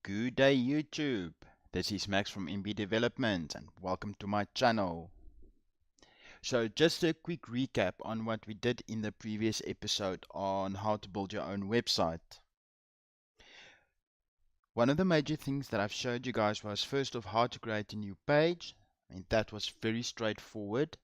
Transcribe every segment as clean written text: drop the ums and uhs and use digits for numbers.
Good day YouTube, this is Max from MB Development and welcome to my channel. So just a quick recap on what we did in the previous episode on how to build your own website. One of the major things that I've showed you guys was first of how to create a new page, and that was very straightforward.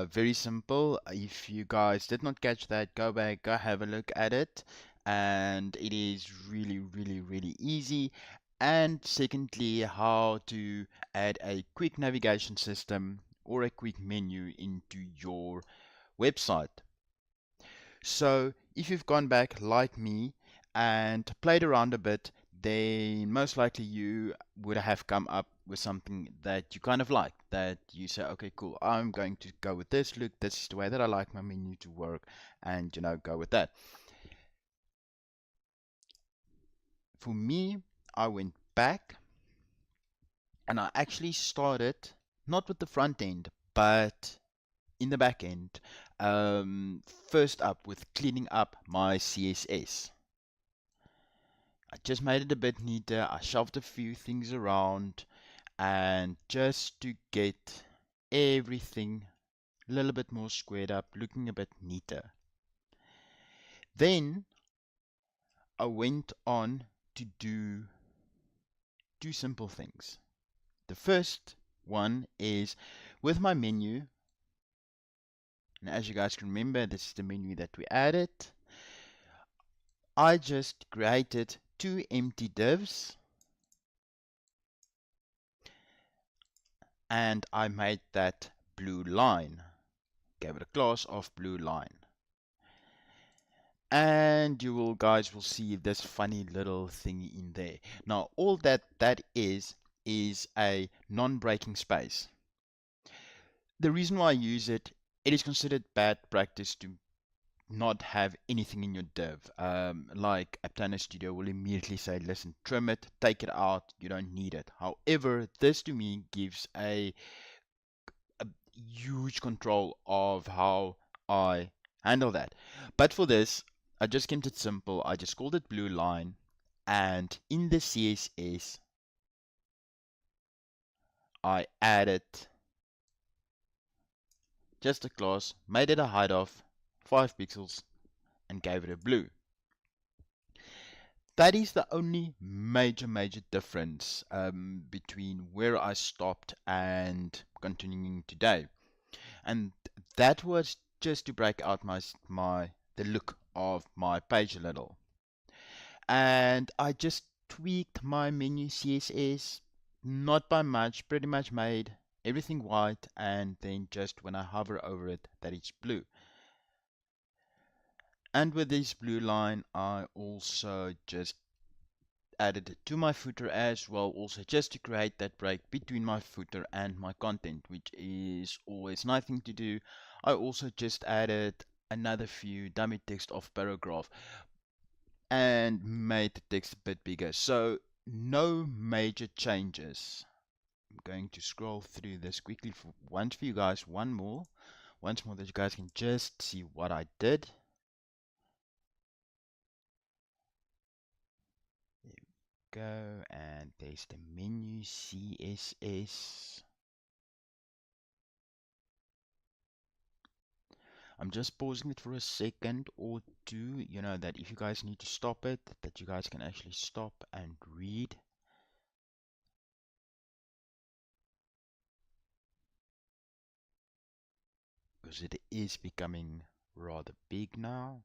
Very simple. If you guys did not catch that, go back, go have a look at it, and it is really easy. And secondly, how to add a quick navigation system or a quick menu into your website. So if you've gone back like me and played around a bit, then most likely you would have come up with something that you kind of like, that you say, okay, cool, I'm going to go with this. Look, this is the way that I like my menu to work, and go with that. For me, I went back and I actually started not with the front end, but in the back end. First up with cleaning up my CSS. I just made it a bit neater. I shoved a few things around, and just to get everything a little bit more squared up, looking a bit neater. Then I went on to do two simple things. The first one is with my menu, and as you guys can remember, this is the menu that we added. I just created two empty divs and I made that blue line, gave it a class of blue line. And you guys will see this funny little thingy in there. Now all that is a non-breaking space. The reason why I use it is considered bad practice to not have anything in your div. Like Aptana Studio will immediately say, listen, trim it, take it out, you don't need it. However, this to me gives a huge control of how I handle that. But for this, I just kept it simple. I just called it blue line, and in the CSS I added just a class, made it a height of 5 pixels and gave it a blue. That is the only major difference between where I stopped and continuing today. And that was just to break out the look of my page a little. And I just tweaked my menu CSS, not by much, pretty much made everything white, and then just when I hover over it, that it's blue. And with this blue line, I also just added it to my footer as well, also just to create that break between my footer and my content, which is always nice thing to do. I also just added another few dummy text of paragraph and made the text a bit bigger. So no major changes. I'm going to scroll through this quickly for you guys, once more that you guys can just see what I did. Go, and there's the menu CSS. I'm just pausing it for a second or two, that if you guys need to stop it, that you guys can actually stop and read. Because it is becoming rather big now,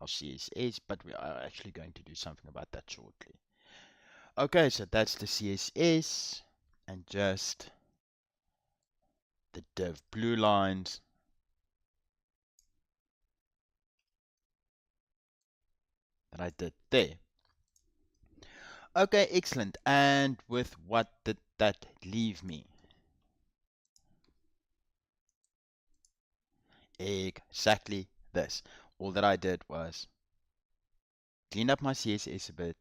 our CSS, but we are actually going to do something about that shortly. Okay, so that's the CSS, and just the div blue lines. That I did there. Okay, excellent. And with what did that leave me? Exactly this. All that I did was clean up my CSS a bit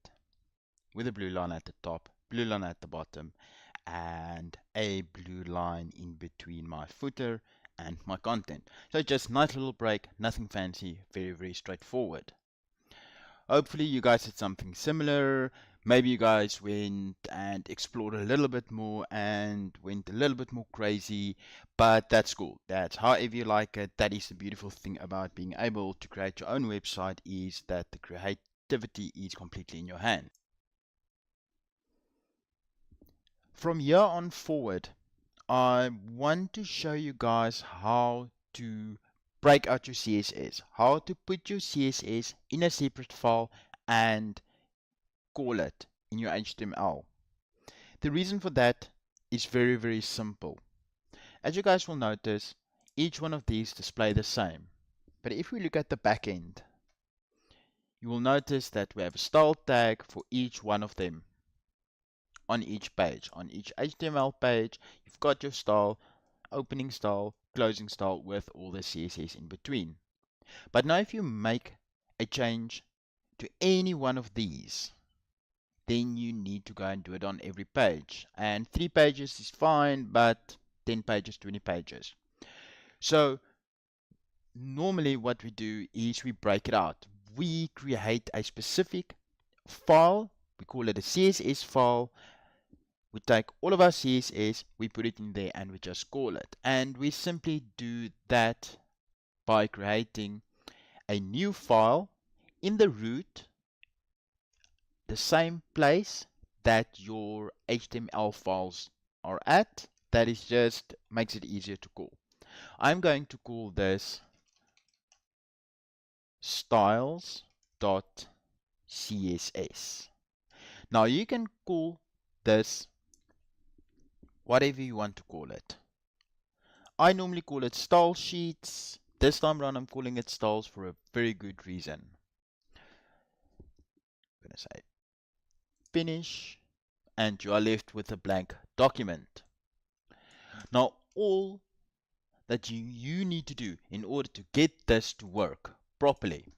with a blue line at the top, blue line at the bottom, and a blue line in between my footer and my content. So just nice little break, nothing fancy, very straightforward. Hopefully you guys did something similar. Maybe you guys went and explored a little bit more and went a little bit more crazy, but that's cool. That's however you like it. That is the beautiful thing about being able to create your own website, is that the creativity is completely in your hand. From here on forward, I want to show you guys how to break out your CSS, how to put your CSS in a separate file and call it in your HTML. The reason for that is very, very simple. As you guys will notice, each one of these display the same. But if we look at the back end, you will notice that we have a style tag for each one of them on each page. On each HTML page, you've got your style, opening style, closing style with all the CSS in between. But now if you make a change to any one of these, then you need to go and do it on every page. And 3 pages is fine, but 10 pages, 20 pages. So normally what we do is we break it out. We create a specific file, we call it a CSS file. We take all of our CSS, we put it in there, and we just call it. And we simply do that by creating a new file in the root, the same place that your HTML files are at. That is just makes it easier to call. I'm going to call this styles.css. Now you can call this whatever you want to call it. I normally call it style sheets. This time around I'm calling it styles for a very good reason. I'm going to say finish, and you are left with a blank document. Now all that you need to do in order to get this to work properly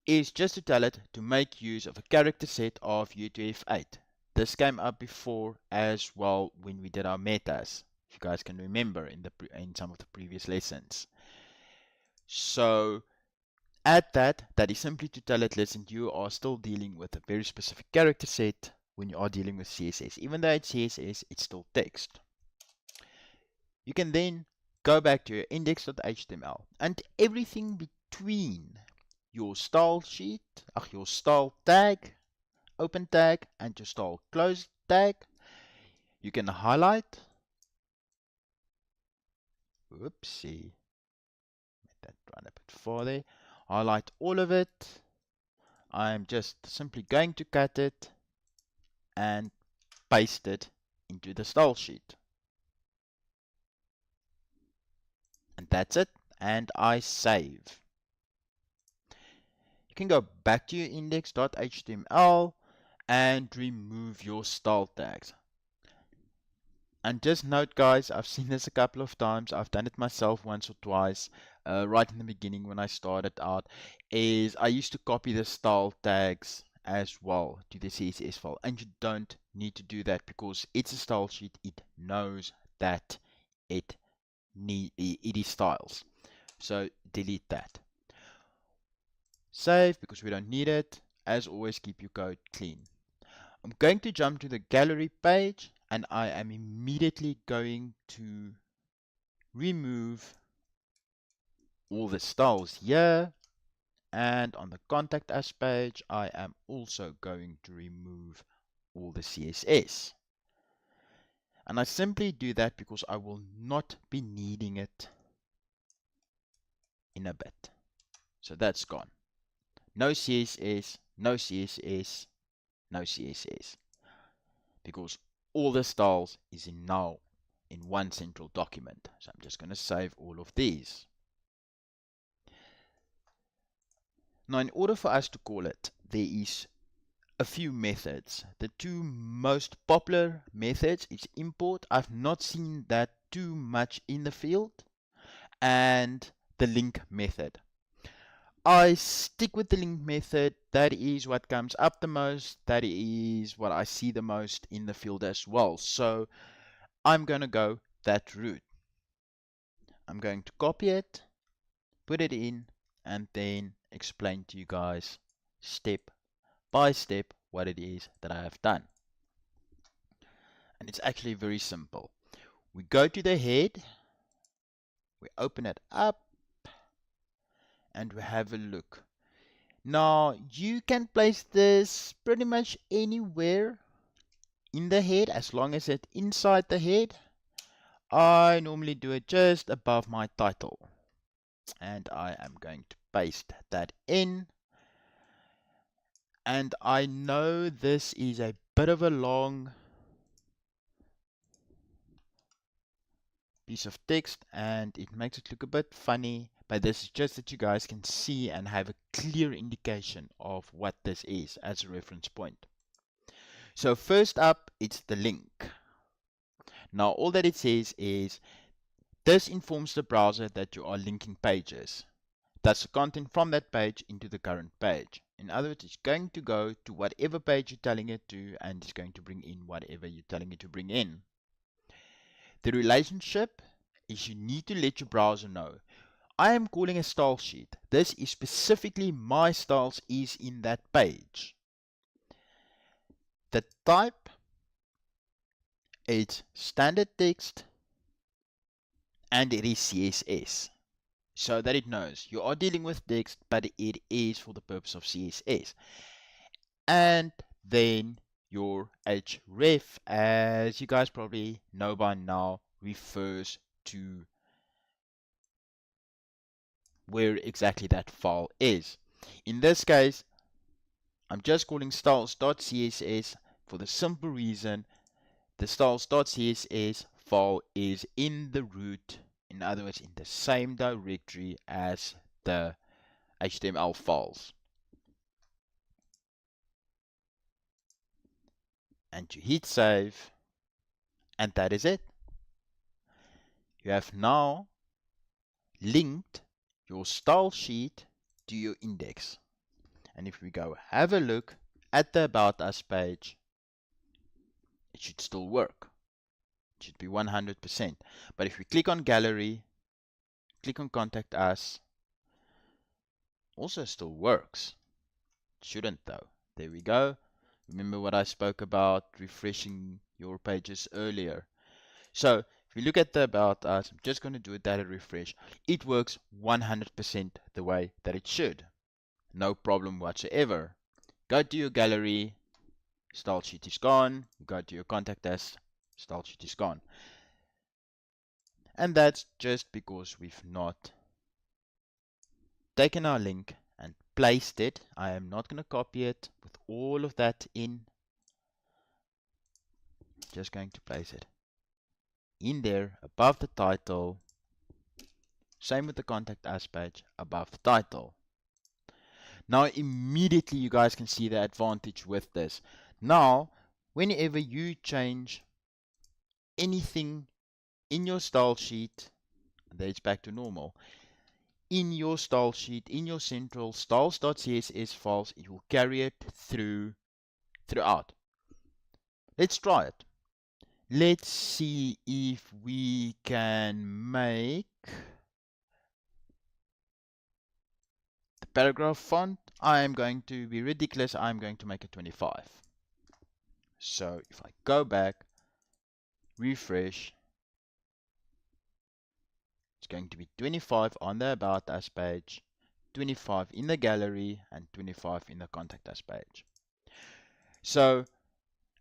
is just to tell it to make use of a character set of UTF-8. This came up before as well when we did our metas, if you guys can remember in some of the previous lessons. So add that is simply to tell it, listen, you are still dealing with a very specific character set when you are dealing with CSS. Even though it's CSS, it's still text. You can then go back to your index.html and everything between your style sheet, your style tag, open tag, and your style close tag, you can highlight. Whoopsie. Make that run a bit farther. Highlight all of it. I'm just simply going to cut it and paste it into the style sheet. And that's it. And I save. You can go back to your index.html and remove your style tags. And just note, guys, I've seen this a couple of times. I've done it myself once or twice. Right in the beginning when I started out, is I used to copy the style tags as well to the CSS file. And you don't need to do that because it's a style sheet. It knows that it is styles. So delete that. Save because we don't need it. As always, keep your code clean. I'm going to jump to the gallery page and I am immediately going to remove all the styles here. And on the contact us page, I am also going to remove all the CSS. And I simply do that because I will not be needing it in a bit. So that's gone. No CSS, no CSS, no CSS. Because all the styles is now in one central document. So I'm just going to save all of these. Now in order for us to call it, there is a few methods. The two most popular methods is import. I've not seen that too much in the field. And the link method. I stick with the link method. That is what comes up the most. That is what I see the most in the field as well. So I'm going to go that route. I'm going to copy it, put it in, and then explain to you guys step by step what it is that I have done. And it's actually very simple. We go to the head, we open it up, and we have a look. Now, you can place this pretty much anywhere in the head as long as it's inside the head. I normally do it just above my title. And I am going to paste that in. And I know this is a bit of a long piece of text and it makes it look a bit funny, but this is just that you guys can see and have a clear indication of what this is as a reference point. So first up, it's the link. Now all that it says is this informs the browser that you are linking pages. That's the content from that page into the current page. In other words, it's going to go to whatever page you're telling it to, and it's going to bring in whatever you're telling it to bring in. The relationship is you need to let your browser know. I am calling a style sheet. This is specifically my styles is in that page. The type, it's standard text, and it is CSS. So that it knows you are dealing with text, but it is for the purpose of CSS. And then your href, as you guys probably know by now, refers to where exactly that file is. In this case, I'm just calling styles.css for the simple reason the styles.css file is in the root, in other words, in the same directory as the HTML files. And you hit save, and that is it. You have now linked your style sheet to your index. And if we go have a look at the About Us page, it should still work. It should be 100%. But if we click on Gallery, click on Contact Us, also still works. It shouldn't though. There we go. Remember what I spoke about refreshing your pages earlier. So if we look at the About Us, I'm just going to do a data refresh. It works 100% the way that it should. No problem whatsoever. Go to your gallery, style sheet is gone. Go to your contact us, style sheet is gone. And that's just because we've not taken our link and placed it. I am not going to copy it with all of that in. Just going to place it in there above the title. Same with the contact us page above the title. Now immediately you guys can see the advantage with this. Now whenever you change anything in your style sheet, there it's back to normal. In your style sheet, in your central styles.css files, it will carry it throughout. Let's try it. Let's see if we can make the paragraph font. I am going to be ridiculous. I'm going to make it 25. So if I go back, refresh, it's going to be 25 on the About Us page, 25 in the gallery, and 25 in the Contact Us page. So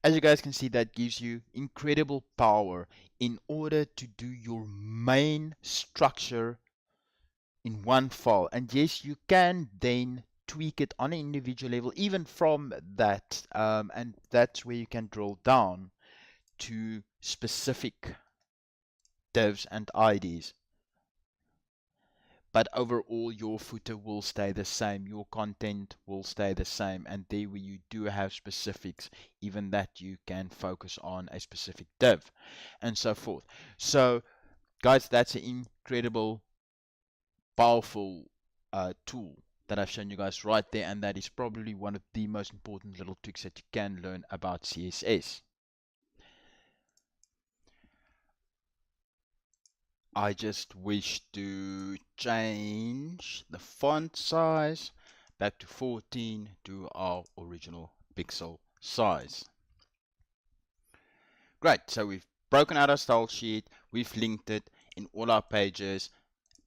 as you guys can see, that gives you incredible power in order to do your main structure in one file. And yes, you can then tweak it on an individual level, even from that, and that's where you can drill down to specific divs and IDs. But overall, your footer will stay the same, your content will stay the same, and there where you do have specifics, even that you can focus on a specific div and so forth. So guys, that's an incredible, powerful tool that I've shown you guys right there, and that is probably one of the most important little tricks that you can learn about CSS. I just wish to change the font size back to 14 to our original pixel size. Great, so we've broken out our style sheet, we've linked it in all our pages,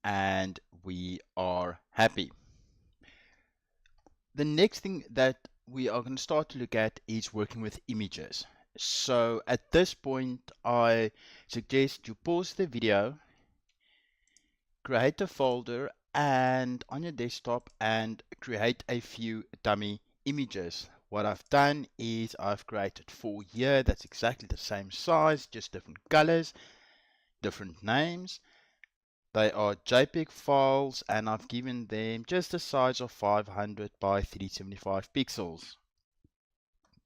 and we are happy. The next thing that we are going to start to look at is working with images. So at this point, I suggest you pause the video, create a folder and on your desktop and create a few dummy images. What I've done is I've created 4 here. That's exactly the same size, just different colors, different names. They are JPEG files and I've given them just a size of 500 by 375 pixels.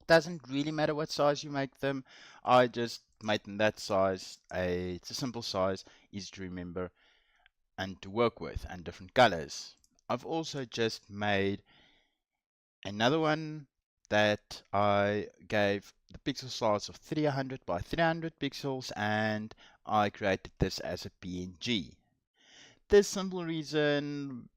Doesn't really matter what size you make them. I just made them that size. It's a simple size, easy to remember and to work with, and different colors. I've also just made another one that I gave the pixel size of 300 by 300 pixels and I created this as a PNG. The simple reason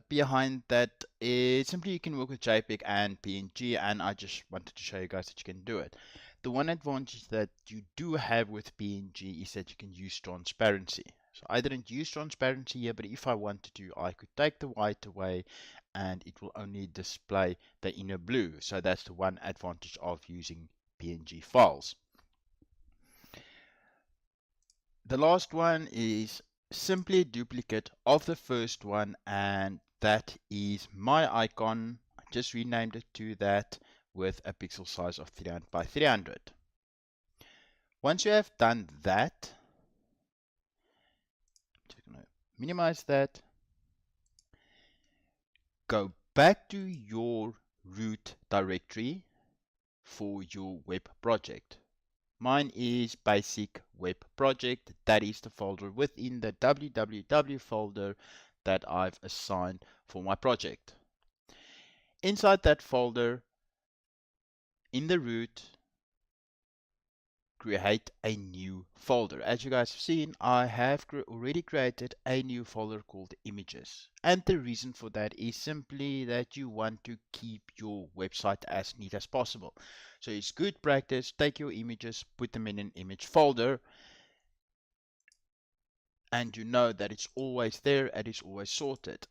behind that is simply you can work with JPEG and PNG, and I just wanted to show you guys that you can do it. The one advantage that you do have with PNG is that you can use transparency. So I didn't use transparency here, but if I wanted to, I could take the white away and it will only display the inner blue. So that's the one advantage of using PNG files. The last one is simply a duplicate of the first one, and that is my icon. I just renamed it to that with a pixel size of 300 by 300. Once you have done that, I'm just going to minimize that. Go back to your root directory for your web project. Mine is basic web project. That is the folder within the www folder that I've assigned for my project. Inside that folder, in the root, create a new folder. As you guys have seen, I have already created a new folder called images. And the reason for that is simply that you want to keep your website as neat as possible. So it's good practice, take your images, put them in an image folder, and you know that it's always there and it's always sorted.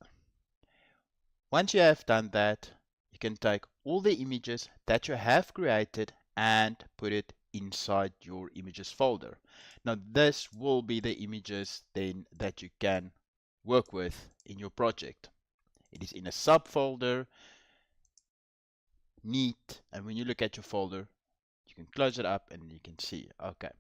Once you have done that, you can take all the images that you have created and put it inside your images folder. Now this will be the images then that you can work with in your project. It is in a subfolder, neat, and when you look at your folder, you can close it up and you can see, okay.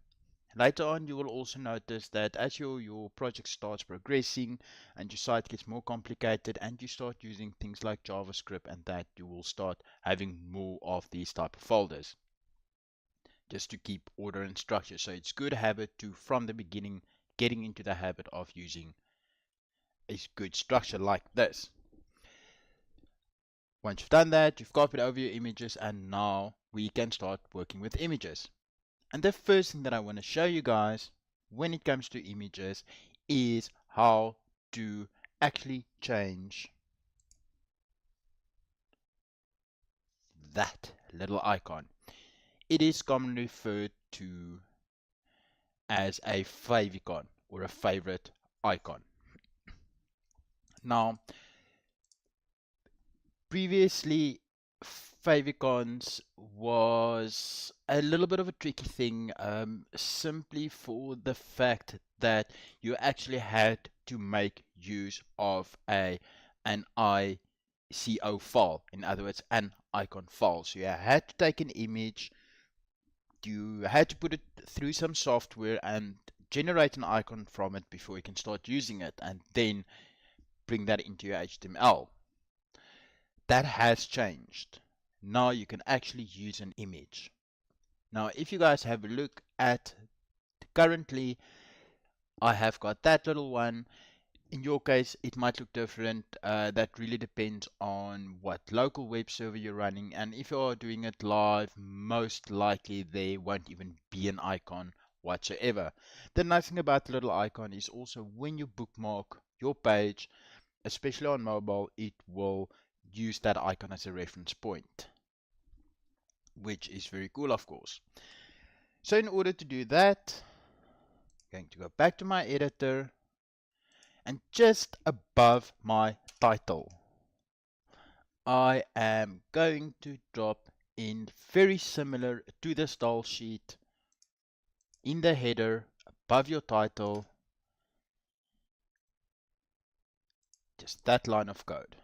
Later on, you will also notice that as your project starts progressing and your site gets more complicated and you start using things like JavaScript and that, you will start having more of these type of folders just to keep order and structure. So it's good habit to, from the beginning, getting into the habit of using a good structure like this. Once you've done that, you've copied over your images and now we can start working with images. And the first thing that I want to show you guys when it comes to images is how to actually change that little icon. It is commonly referred to as a favicon or a favorite icon. Now, previously, favicons was a little bit of a tricky thing, simply for the fact that you actually had to make use of an ICO file, in other words, an icon file. So you had to take an image, you had to put it through some software and generate an icon from it before you can start using it, and then bring that into your HTML. That has changed. Now you can actually use an image. Now if you guys have a look at currently, I have got that little one. In your case it might look different. That really depends on what local web server you're running, and if you're doing it live, most likely there won't even be an icon whatsoever. The nice thing about the little icon is also when you bookmark your page, especially on mobile, it will use that icon as a reference point. which is very cool, of course. So in order to do that, I'm going to go back to my editor, and just above my title, I am going to drop in very similar to the style sheet in the header above your title, just that line of code.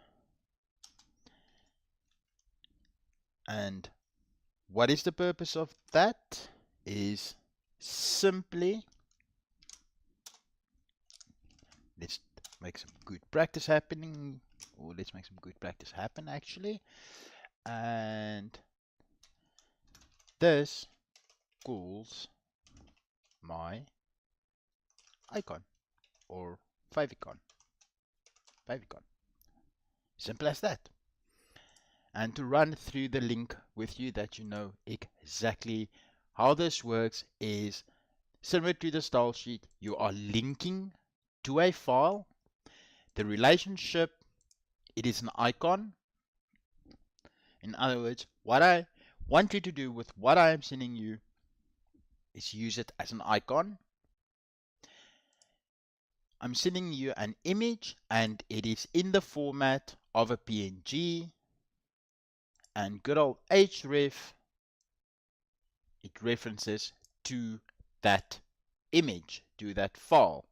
And what is the purpose of that? Is simply, let's make some good practice happening, or let's make some good practice happen actually. And this calls my icon or favicon. Simple as that. And to run through the link with you that you know exactly how this works is similar to the style sheet. You are linking to a file. The relationship, it is an icon. In other words, what I want you to do with what I am sending you is use it as an icon. I'm sending you an image and it is in the format of a PNG, and good old href, it references to that image, to that file.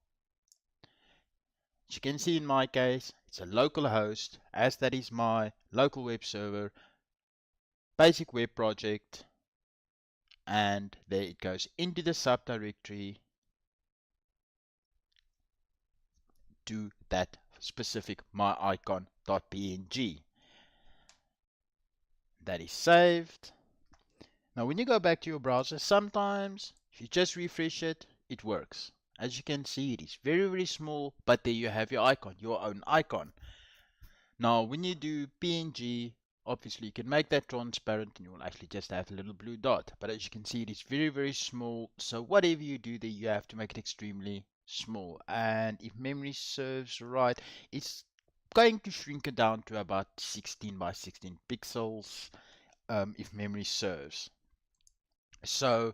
As you can see in my case, it's a local host, as that is my local web server, basic web project, and there it goes into the subdirectory to that specific myicon.png. That is saved. Now when you go back to your browser, sometimes if you just refresh it, it works. As you can see, it is very small, but there you have your icon, your own icon. Now when you do PNG, obviously you can make that transparent and you will actually just have a little blue dot. But as you can see, it is very small, so whatever you do there, you have to make it extremely small. And if memory serves right, it's going to shrink it down to about 16 by 16 pixels, if memory serves. So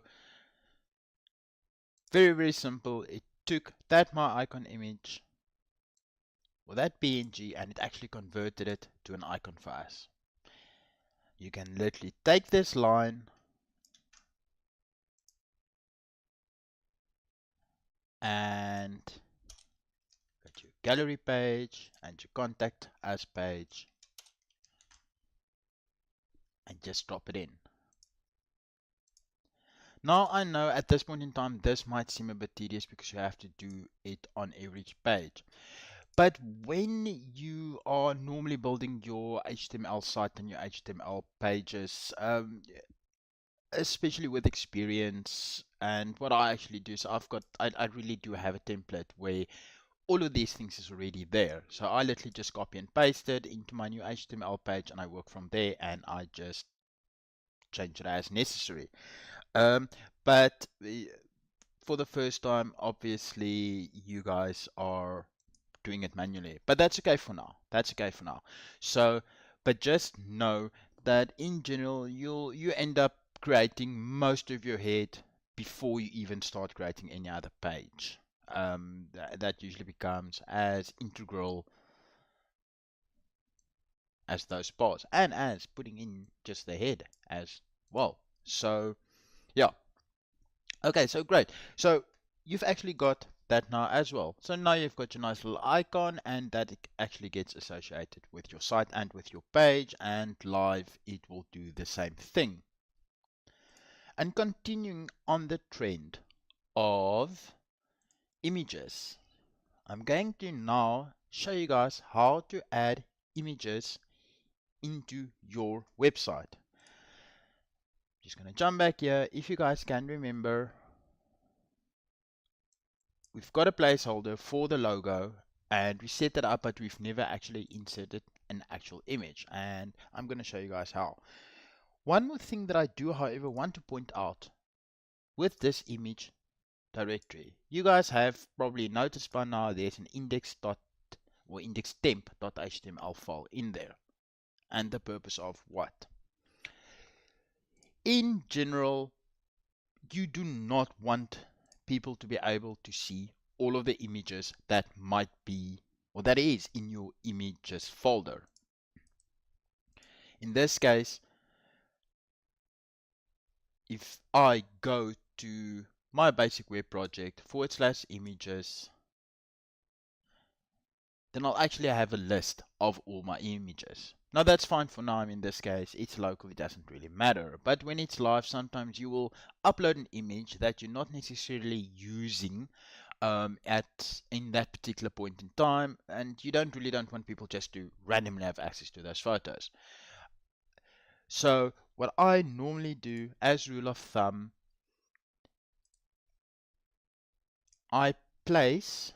very simple. It took that my icon image or that PNG and it actually converted it to an icon for us. You can literally take this line and go to your gallery page and your contact us page and just drop it in. Now I know at this point in time this might seem a bit tedious because you have to do it on every page. But when you are normally building your HTML site and your HTML pages, especially with experience, and what I actually do, so I really do have a template where all of these things is already there. So I literally just copy and paste it into my new HTML page and I work from there and I just change it as necessary. But for the first time, obviously you guys are doing it manually, but that's okay for now. So, but just know that in general, you end up creating most of your head before you even start creating any other page. That usually becomes as integral as those parts and as putting in just the head as well. So yeah, okay, so great. So you've actually got that now as well. So now you've got your nice little icon and that it actually gets associated with your site and with your page, and live it will do the same thing. And continuing on the trend of images, I'm going to now show you guys how to add images into your website. Just going to jump back here. If you guys can remember, we've got a placeholder for the logo and we set that up, but we've never actually inserted an actual image, and I'm going to show you guys how. One more thing that I do, however, want to point out with this image directory, you guys have probably noticed by now there's an indextemp.html file in there. And the purpose of what? in general, you do not want people to be able to see all of the images that might be, or that is in your images folder. In this case, if I go to my basic web project /images, then I'll actually have a list of all my images. Now that's fine for now. In this case, it's local, it doesn't really matter. But when it's live, sometimes you will upload an image that you're not necessarily using in that particular point in time, and you really don't want people just to randomly have access to those photos. So what I normally do, as rule of thumb, I place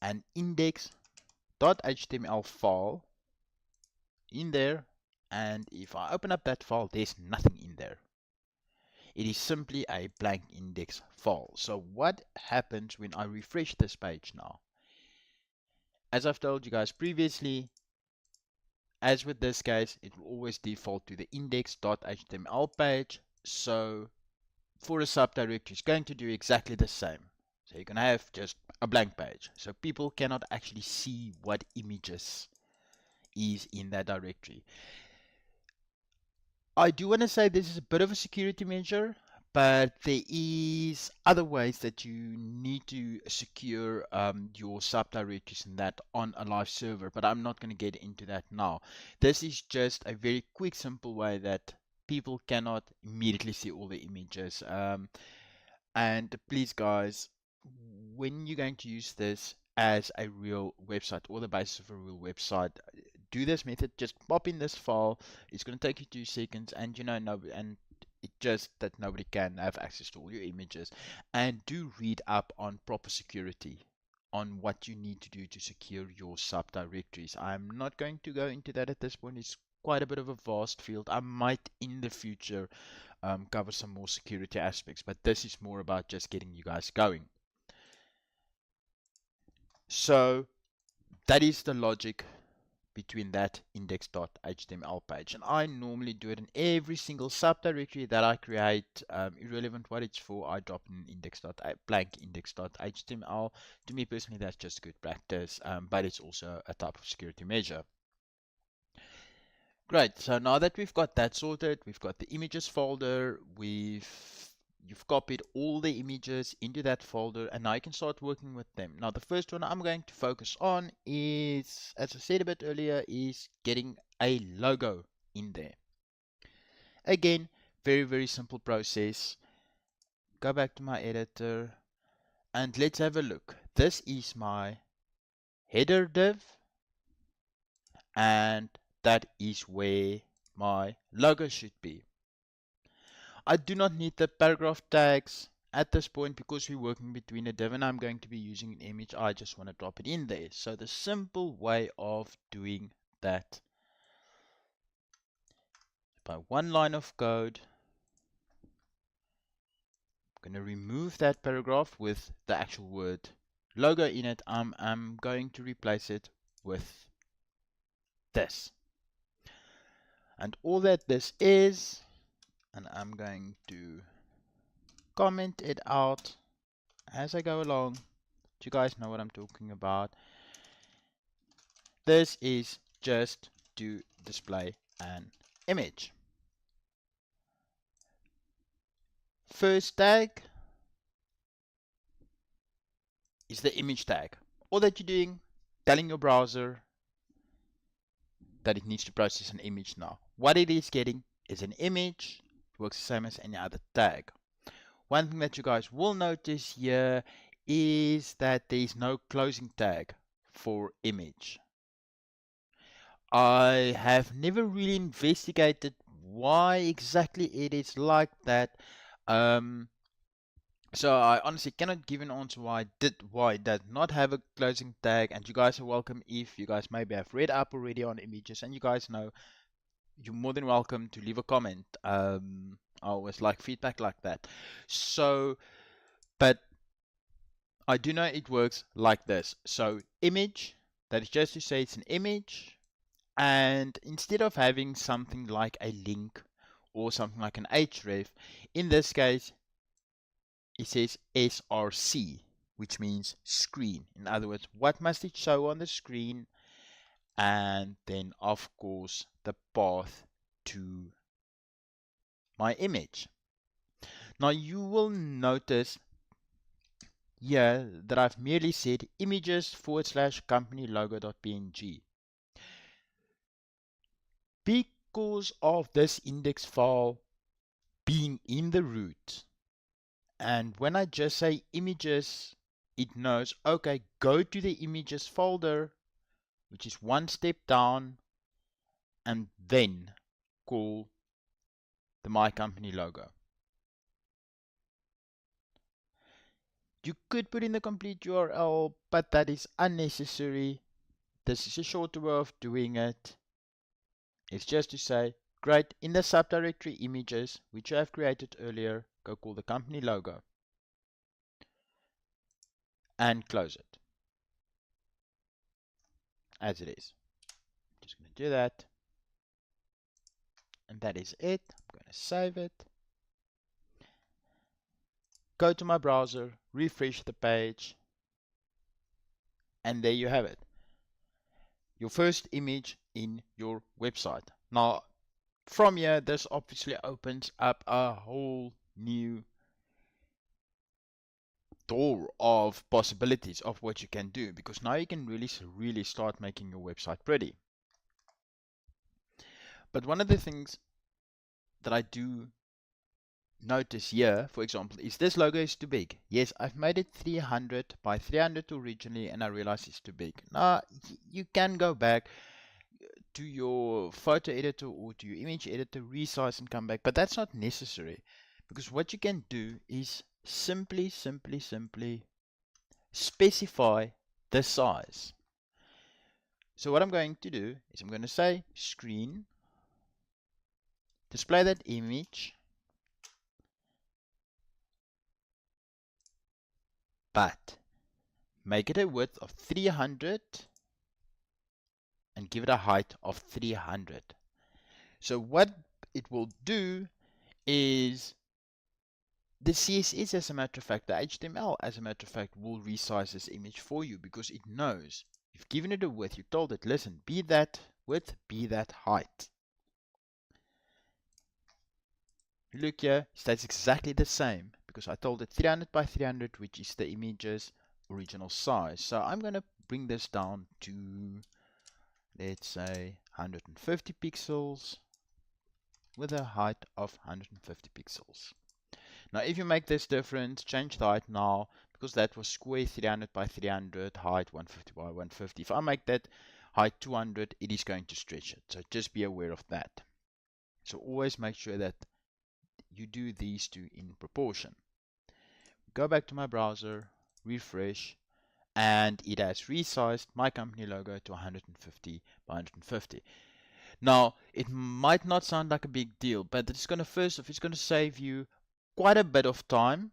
an index.html file in there, and if I open up that file, there's nothing in there. It is simply a blank index file. So what happens when I refresh this page now? As I've told you guys previously, as with this case, it will always default to the index.html page. So for a subdirectory, it's going to do exactly the same. So you're going to have just a blank page. So people cannot actually see what images is in that directory. I do want to say this is a bit of a security measure, but there is other ways that you need to secure your subdirectories and that on a live server, but I'm not going to get into that now. This is just a very quick, simple way that people cannot immediately see all the images. And please, guys, when you're going to use this as a real website or the basis of a real website, do this method. Just pop in this file. It's going to take you 2 seconds, and and it just that nobody can have access to all your images. And do read up on proper security, on what you need to do to secure your subdirectories. I'm not going to go into that at this point. It's quite a bit of a vast field. I might in the future cover some more security aspects, but this is more about just getting you guys going. So that is the logic between that index.html page, and I normally do it in every single subdirectory that I create, irrelevant what it's for. I drop in blank index.html. To me personally, that's just good practice, but it's also a type of security measure. Great, so now that we've got that sorted, we've got the images folder, you've copied all the images into that folder, and now you can start working with them. Now the first one I'm going to focus on is, as I said a bit earlier, is getting a logo in there. Again, very simple process. Go back to my editor and let's have a look. This is my header div, and that is where my logo should be. I do not need the paragraph tags at this point because we're working between a div and I'm going to be using an image. I just want to drop it in there. So the simple way of doing that, by one line of code, I'm going to remove that paragraph with the actual word logo in it. I'm going to replace it with this. And all that this is, and I'm going to comment it out as I go along. You guys know what I'm talking about. This is just to display an image. First tag is the image tag. All that you're doing, telling your browser that it needs to process an image now. What it is getting is an image. It works the same as any other tag. One thing that you guys will notice here is that there is no closing tag for image. I have never really investigated why exactly it is like that. So I honestly cannot give an answer why it does not have a closing tag, and you guys are welcome if you guys maybe have read up already on images and you guys know, you're more than welcome to leave a comment. I always like feedback like that. So, but I do know it works like this. So image, that is just to say it's an image, and instead of having something like a link or something like an href. In this case, it says src, which means screen. In other words, what must it show on the screen? And then, of course, the path to my image. Now, you will notice here that I've merely said images / company logo.png. Because of this index file being in the root, and when I just say images, it knows, okay, go to the images folder, which is one step down, and then call the My Company logo. You could put in the complete URL, but that is unnecessary. This is a shorter way of doing it. It's just to say, great, in the subdirectory images, which I have created earlier, go call the company logo and close it as it is. Just going to do that. And that is it. I'm going to save it. Go to my browser, refresh the page, and there you have it. Your first image in your website. Now, from here, this obviously opens up a whole new door of possibilities of what you can do, because now you can really start making your website pretty. But one of the things that I do notice here, for example, is this logo is too big. Yes, I've made it 300 by 300 originally, and I realize it's too big. Now, you can go back to your photo editor or to your image editor, resize and come back, but that's not necessary, because what you can do is simply specify the size. So what I'm going to do is I'm going to say screen, display that image, but make it a width of 300 and give it a height of 300. So what it will do is the CSS, as a matter of fact, the HTML, as a matter of fact, will resize this image for you, because it knows you've given it a width. You told it, listen, be that width, be that height. Look here, it stays exactly the same, because I told it 300 by 300, which is the image's original size. So I'm going to bring this down to, let's say, 150 pixels with a height of 150 pixels. Now, if you make this difference, change the height now, because that was square 300 by 300, height 150 by 150. If I make that height 200, it is going to stretch it. So just be aware of that. So always make sure that you do these two in proportion. Go back to my browser, refresh, and it has resized my company logo to 150 by 150. Now, it might not sound like a big deal, but it's going to, first off, it's going to save you quite a bit of time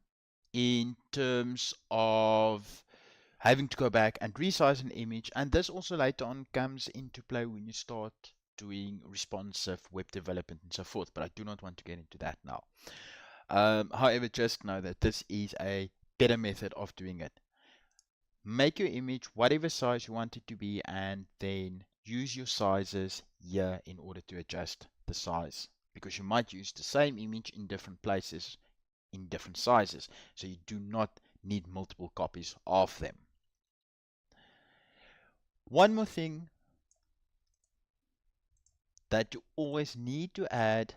in terms of having to go back and resize an image, and this also later on comes into play when you start doing responsive web development and so forth, but I do not want to get into that now. However, just know that this is a better method of doing it. Make your image whatever size you want it to be, and then use your sizes here in order to adjust the size, because you might use the same image in different places in different sizes, so you do not need multiple copies of them. One more thing that you always need to add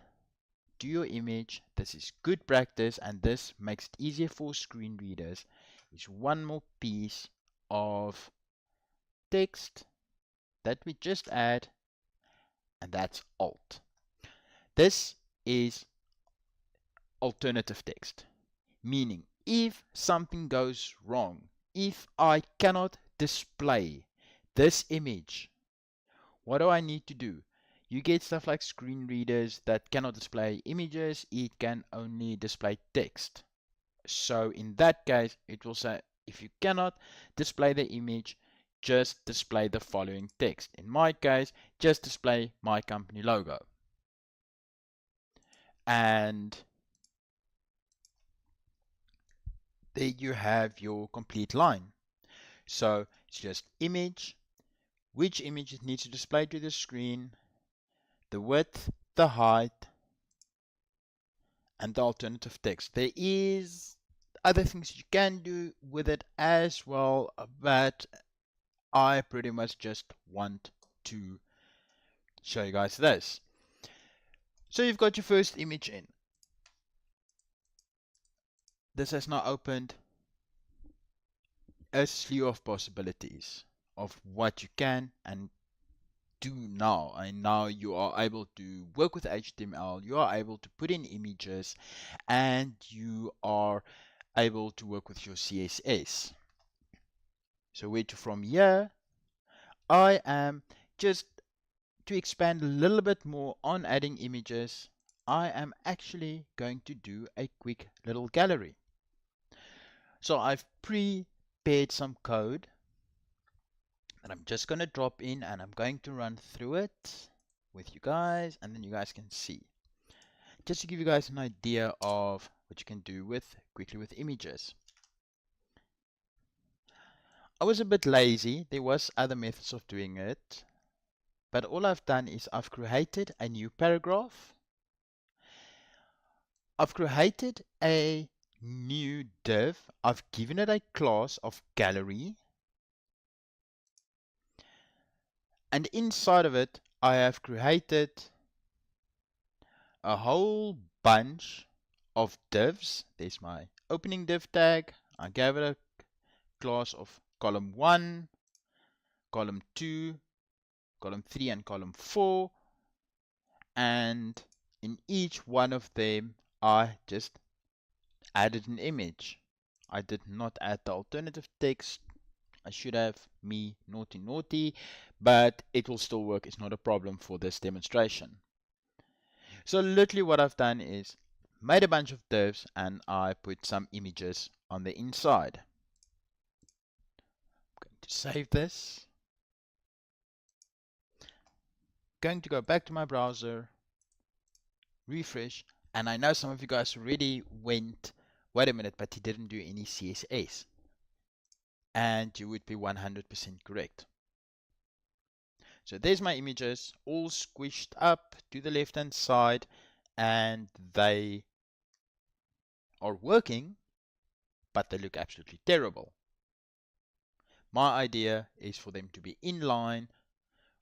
to your image, this is good practice and this makes it easier for screen readers, is one more piece of text that we just add, and that's alt. This is alternative text, meaning if something goes wrong, if I cannot display this image, what do I need to do? You get stuff like screen readers that cannot display images, it can only display text. So in that case, it will say, if you cannot display the image, just display the following text. In my case, just display my company logo. And there you have your complete line. So it's just image, which image it needs to display to the screen, the width, the height, and the alternative text. There is other things you can do with it as well, but I pretty much just want to show you guys this. So you've got your first image in. This has now opened a slew of possibilities of what you can and do now. And now you are able to work with HTML, you are able to put in images, and you are able to work with your CSS. So where to from here? I am just to expand a little bit more on adding images. I am actually going to do a quick little gallery. So I've prepared some code that I'm just going to drop in, and I'm going to run through it with you guys, and then you guys can see. Just to give you guys an idea of what you can do quickly with images. I was a bit lazy. There was other methods of doing it, but all I've done is I've created a new paragraph. I've created a new div. I've given it a class of gallery, and inside of it I have created a whole bunch of divs. There's my opening div tag. I gave it a class of column 1, column 2, column 3, and column 4, and in each one of them I just added an image. I did not add the alternative text. I should have, me naughty naughty, but it will still work. It's not a problem for this demonstration. So literally what I've done is made a bunch of divs and I put some images on the inside. I'm going to save this. Going to go back to my browser, refresh, and I know some of you guys already went, wait a minute, but he didn't do any CSS. And you would be 100% correct. So there's my images all squished up to the left hand side, and they are working, but they look absolutely terrible. My idea is for them to be in line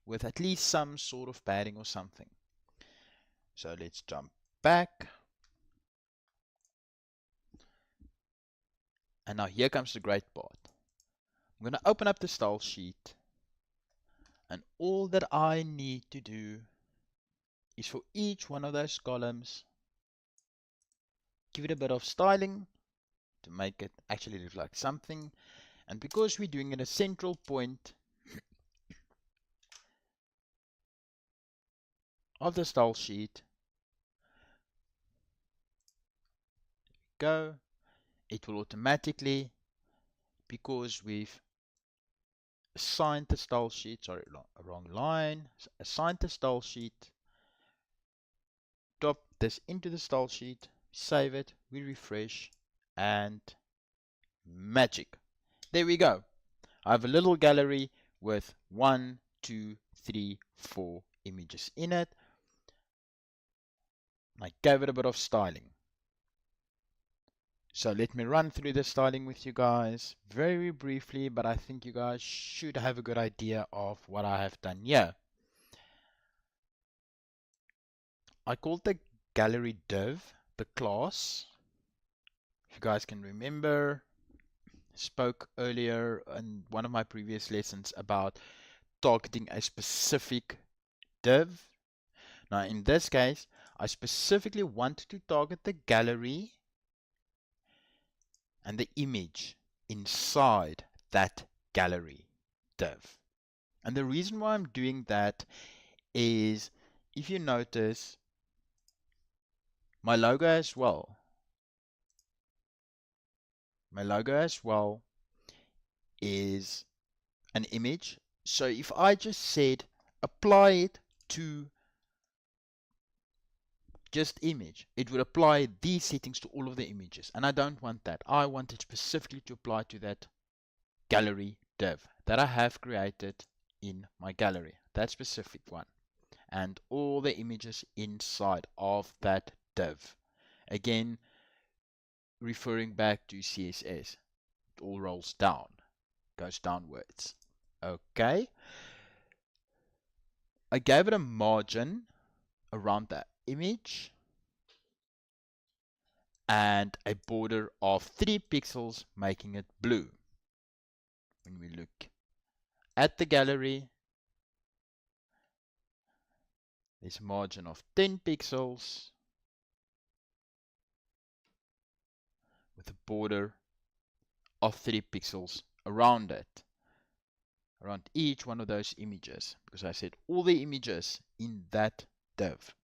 with at least some sort of padding or something. So let's jump back. And now here comes the great part. I'm going to open up the style sheet, and all that I need to do is for each one of those columns give it a bit of styling to make it actually look like something. And because we're doing it a central point of the style sheet, go, it will automatically, because we've assigned the style sheet, sorry, wrong line, assigned the style sheet, drop this into the style sheet, save it, we refresh, and magic. There we go. I have a little gallery with 1, 2, 3, 4 images in it. I gave it a bit of styling. So let me run through the styling with you guys very briefly, but I think you guys should have a good idea of what I have done here. I called the gallery div the class. If you guys can remember, spoke earlier in one of my previous lessons about targeting a specific div. Now in this case, I specifically want to target the gallery and the image inside that gallery div. And the reason why I'm doing that is, if you notice, my logo as well is an image. So if I just said apply it to just image, it would apply these settings to all of the images. And I don't want that. I want it specifically to apply to that gallery div that I have created in my gallery, that specific one, and all the images inside of that div. Again, referring back to CSS, it all rolls down, goes downwards. Okay, I gave it a margin around that image and a border of 3 pixels, making it blue. When we look at the gallery, there's a margin of 10 pixels with a border of 3 pixels around it, around each one of those images, because I said all the images in that div.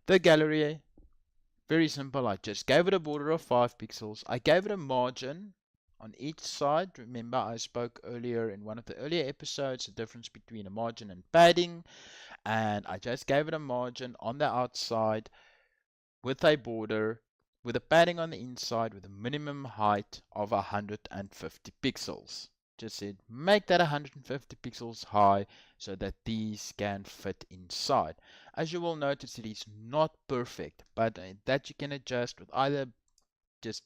The gallery, very simple. I just gave it a border of 5 pixels. I gave it a margin on each side. Remember, I spoke earlier in one of the earlier episodes the difference between a margin and padding, and I just gave it a margin on the outside with a border with a padding on the inside with a minimum height of 150 pixels. Just said make that 150 pixels high so that these can fit inside. As you will notice, it is not perfect, but that you can adjust with either just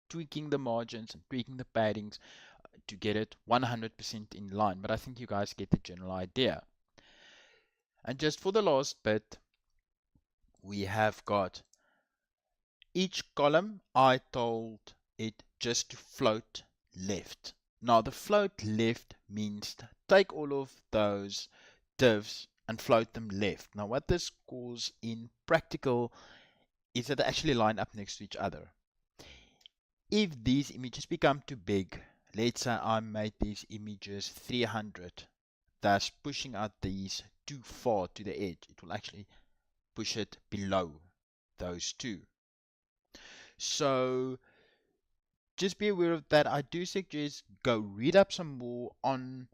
tweaking the margins and tweaking the paddings to get it 100% in line. But I think you guys get the general idea. And just for the last bit, we have got each column. I told it just to float left. Now the float left means take all of those divs and float them left. Now what this calls in practical is that they actually line up next to each other. If these images become too big, let's say I made these images 300, thus pushing out these too far to the edge, it will actually push it below those two. So just be aware of that. I do suggest go read up some more on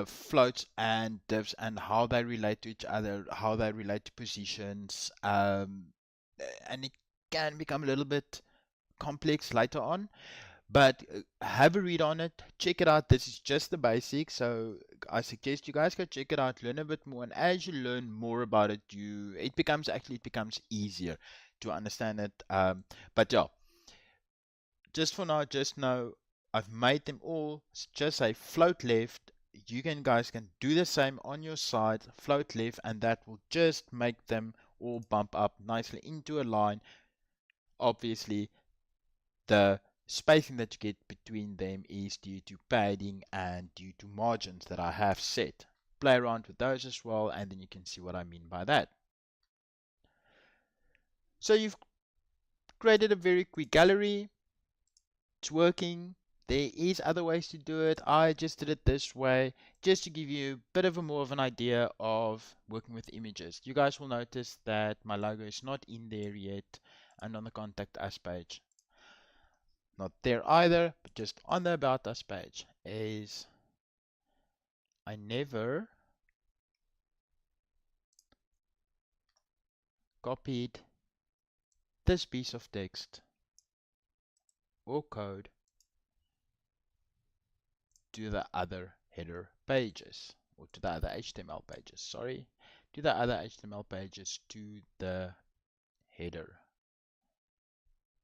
floats and divs and how they relate to each other, how they relate to positions, and it can become a little bit complex later on, but have a read on it, check it out. This is just the basics, so I suggest you guys go check it out, learn a bit more, and as you learn more about it, it becomes easier to understand it. But yeah, just for now, just know I've made them all just say float left. You guys can do the same on your side, float left, and that will just make them all bump up nicely into a line. Obviously, the spacing that you get between them is due to padding and due to margins that I have set. Play around with those as well, and then you can see what I mean by that. So you've created a very quick gallery. It's working. There is other ways to do it. I just did it this way just to give you a bit of more of an idea of working with images. You guys will notice that my logo is not in there yet, and on the contact us page not there either, but just on the about us page is I never copied this piece of text or code to the other header pages, or to the other HTML pages, sorry, to the other HTML pages to the header.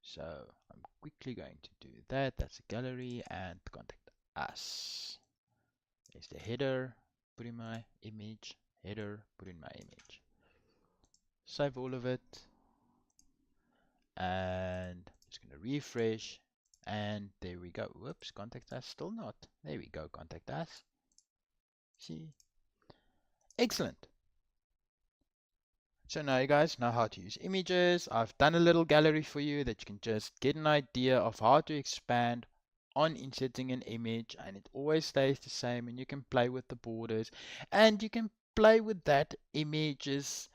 So I'm quickly going to do that. That's a gallery and contact us. There's the header, put in my image, header, put in my image. Save all of it, and just going to refresh, and there we go. Whoops, contact us, still not. There we go, contact us. See? Excellent. So now you guys know how to use images. I've done a little gallery for you that you can just get an idea of how to expand on inserting an image, and it always stays the same, and you can play with the borders, and you can play with that image's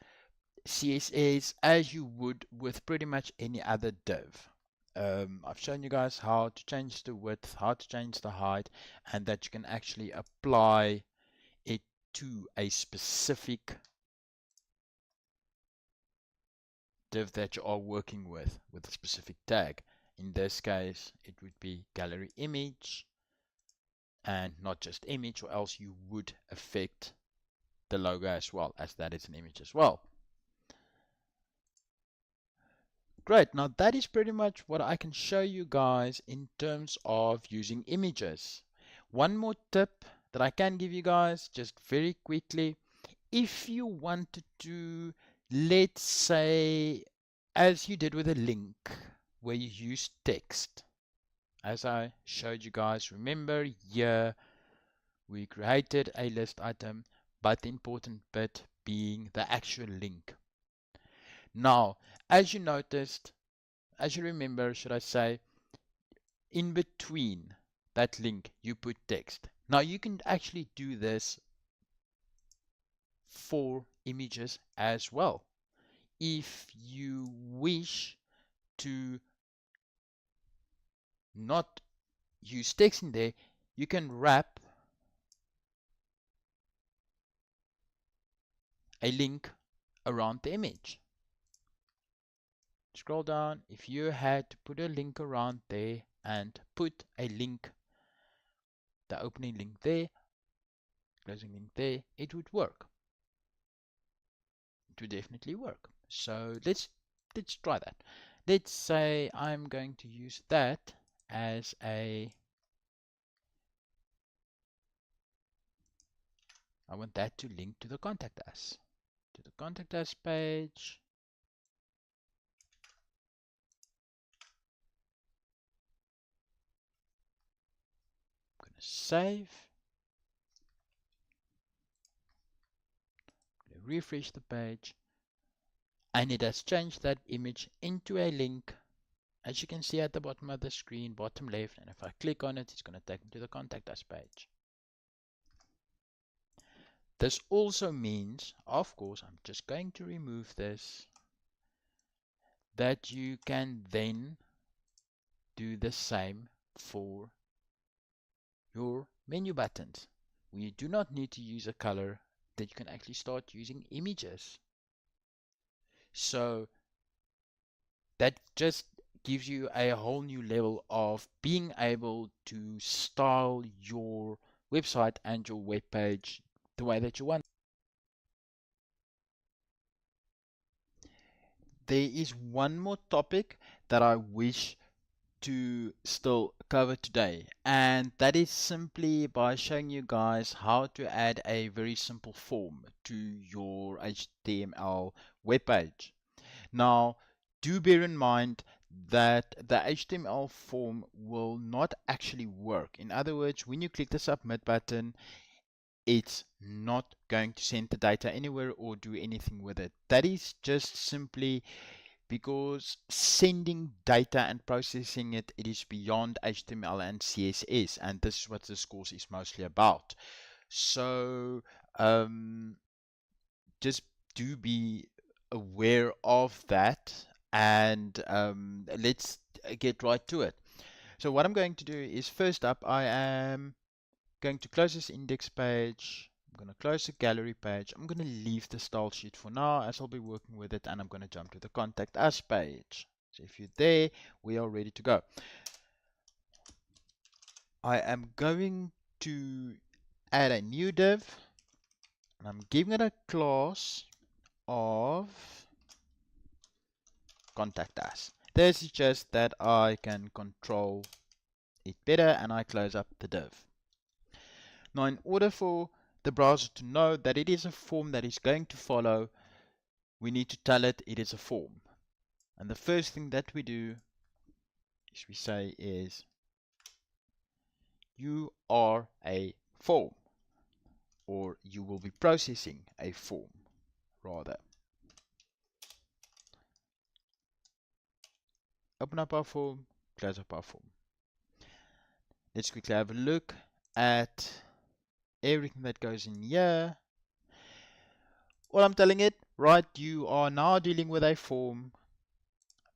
CSS as you would with pretty much any other div. I've shown you guys how to change the width, how to change the height, and that you can actually apply it to a specific div that you are working with a specific tag. In this case, it would be gallery image and not just image, or else you would affect the logo as well, as that is an image as well. Great, now that is pretty much what I can show you guys in terms of using images. One more tip that I can give you guys, just very quickly, if you wanted to, let's say, as you did with a link, where you use text, as I showed you guys, remember here we created a list item, but the important bit being the actual link. Now, as you noticed, as you remember, should I say, in between that link, you put text. Now, you can actually do this for images as well. If you wish to not use text in there, you can wrap a link around the image. Scroll down. If you had to put a link around there and put a link, the opening link there, closing link there, it would work. It would definitely work. So let's try that. Let's say I'm going to use that as I want that to link to the contact us, page. I'm going to save. I'm going to refresh the page, and it has changed that image into a link, as you can see at the bottom of the screen, bottom left, and if I click on it, it's going to take me to the contact us page. This also means, of course, I'm just going to remove this, that you can then do the same for your menu buttons. We do not need to use a color, that you can actually start using images. So that just gives you a whole new level of being able to style your website and your web page the way that you want. There is one more topic that I wish to still cover today, and that is simply by showing you guys how to add a very simple form to your HTML web page. Now, do bear in mind that the HTML form will not actually work. In other words, when you click the submit button, it's not going to send the data anywhere or do anything with it. That is just simply because sending data and processing it, it is beyond HTML and CSS, and this is what this course is mostly about. So just do be aware of that, and let's get right to it. So what I'm going to do is, first up, I am going to close this index page. I'm going to close the gallery page. I'm going to leave the style sheet for now, as I'll be working with it, and I'm going to jump to the contact us page. So if you're there, we are ready to go. I am going to add a new div, and I'm giving it a class of contact us. This is just that I can control it better, and I close up the div. Now, in order for the browser to know that it is a form that is going to follow, we need to tell it it is a form. And the first thing that we do is we say is, you are a form, or you will be processing a form, rather. Open up our form, close up our form. Let's quickly have a look at everything that goes in here. Well, I'm telling it, right, you are now dealing with a form,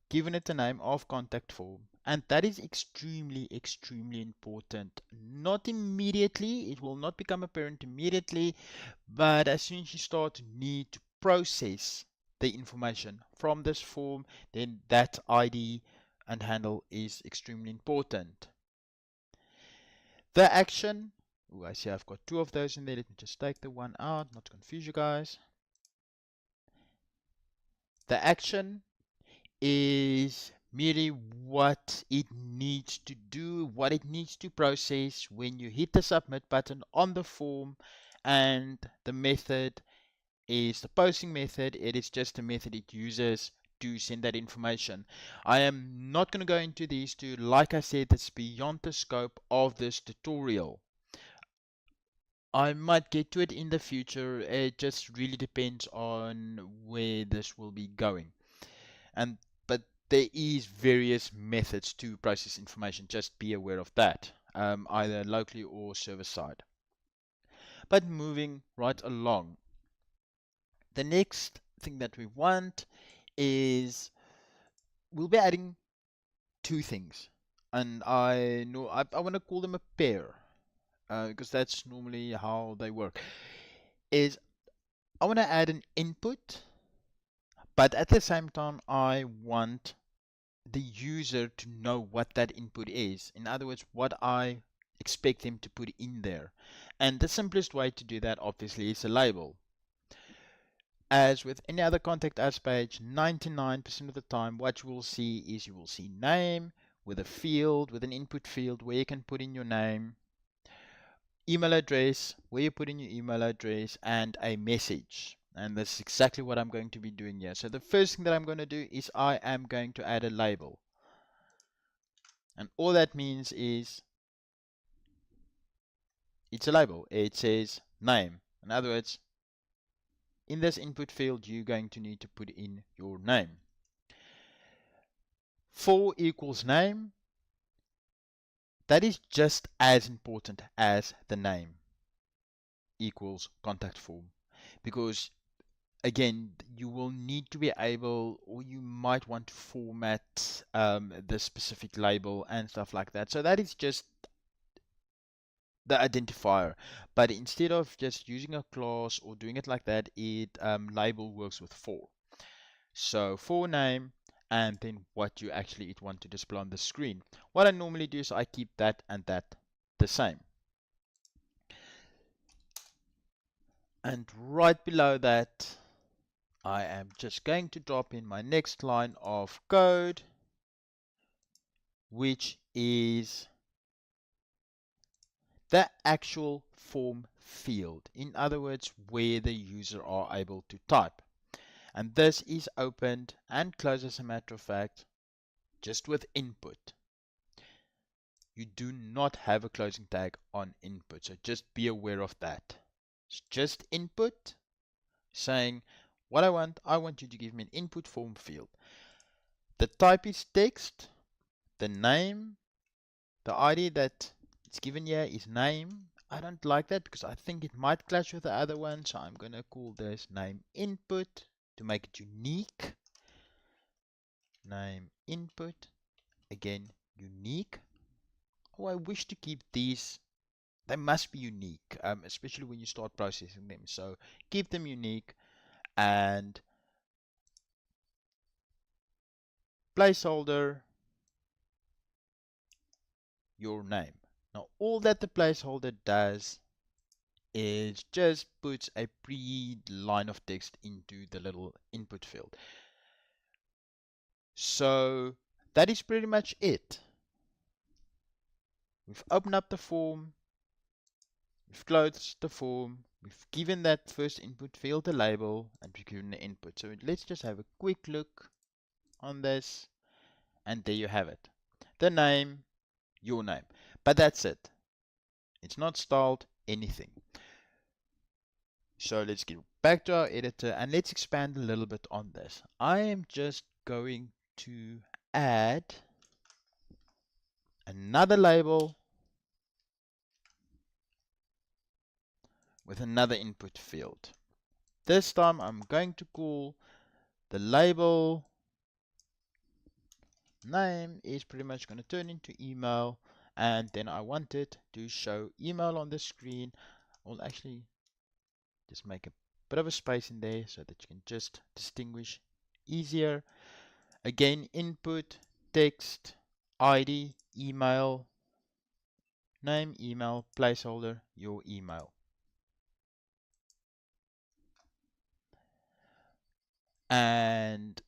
given it a name of contact form, and that is extremely important. Not immediately, it will not become apparent immediately, but as soon as you start to need to process the information from this form, then that ID and handle is extremely important. The action, oh, I see I've got two of those in there. Let me just take the one out, not to confuse you guys. The action is merely what it needs to do, what it needs to process when you hit the submit button on the form, and the method is the posting method. It is just a method it uses to send that information. I am not going to go into these two. Like I said, that's beyond the scope of this tutorial. I might get to it in the future. It just really depends on where this will be going. But there is various methods to process information. Just be aware of that, either locally or server side. But moving right along, the next thing that we want is we'll be adding two things, and I want to call them a pair because that's normally how they work. Is I want to add an input, but at the same time I want the user to know what that input is. In other words, what I expect them to put in there. And the simplest way to do that obviously is a label. As with any other contact us page, 99% of the time what you will see is you will see name with a field, with an input field where you can put in your name, email address where you put in your email address, and a message. And that's exactly what I'm going to be doing here. So the first thing that I'm going to do is I am going to add a label. And all that means is it's a label. It says name. In other words, in this input field, you're going to need to put in your name. For equals name, that is just as important as the name equals contact form. Because again, you will need to be able, or you might want to format the specific label and stuff like that. So that is just the identifier, but instead of just using a class or doing it like that, it label works with for. So for name, and then what you actually want to display on the screen. What I normally do is I keep that and that the same. And right below that, I am just going to drop in my next line of code, which is the actual form field. In other words, where the user are able to type. And this is opened and closed, as a matter of fact, just with input. You do not have a closing tag on input, so just be aware of that. It's just input saying what I want you to give me an input form field. The type is text, the name, the ID that it's given here is name. I don't like that because I think it might clash with the other one, so I'm going to call this name input to make it unique. Name input, again unique. Oh, I wish to keep these, they must be unique, especially when you start processing them. So keep them unique, and placeholder your name. Now all that the placeholder does is just puts a line of text into the little input field. So that is pretty much it. We've opened up the form, we've closed the form, we've given that first input field a label, and we've given the input. So let's just have a quick look on this, and there you have it. The name, your name. But that's it. It's not styled anything. So let's get back to our editor and let's expand a little bit on this. I am just going to add another label with another input field. This time I'm going to call the label name is pretty much going to turn into email, and then I want it to show email on the screen. I'll actually just make a bit of a space in there so that you can just distinguish easier. Again, input, text, ID, email, name, email, placeholder, your email. And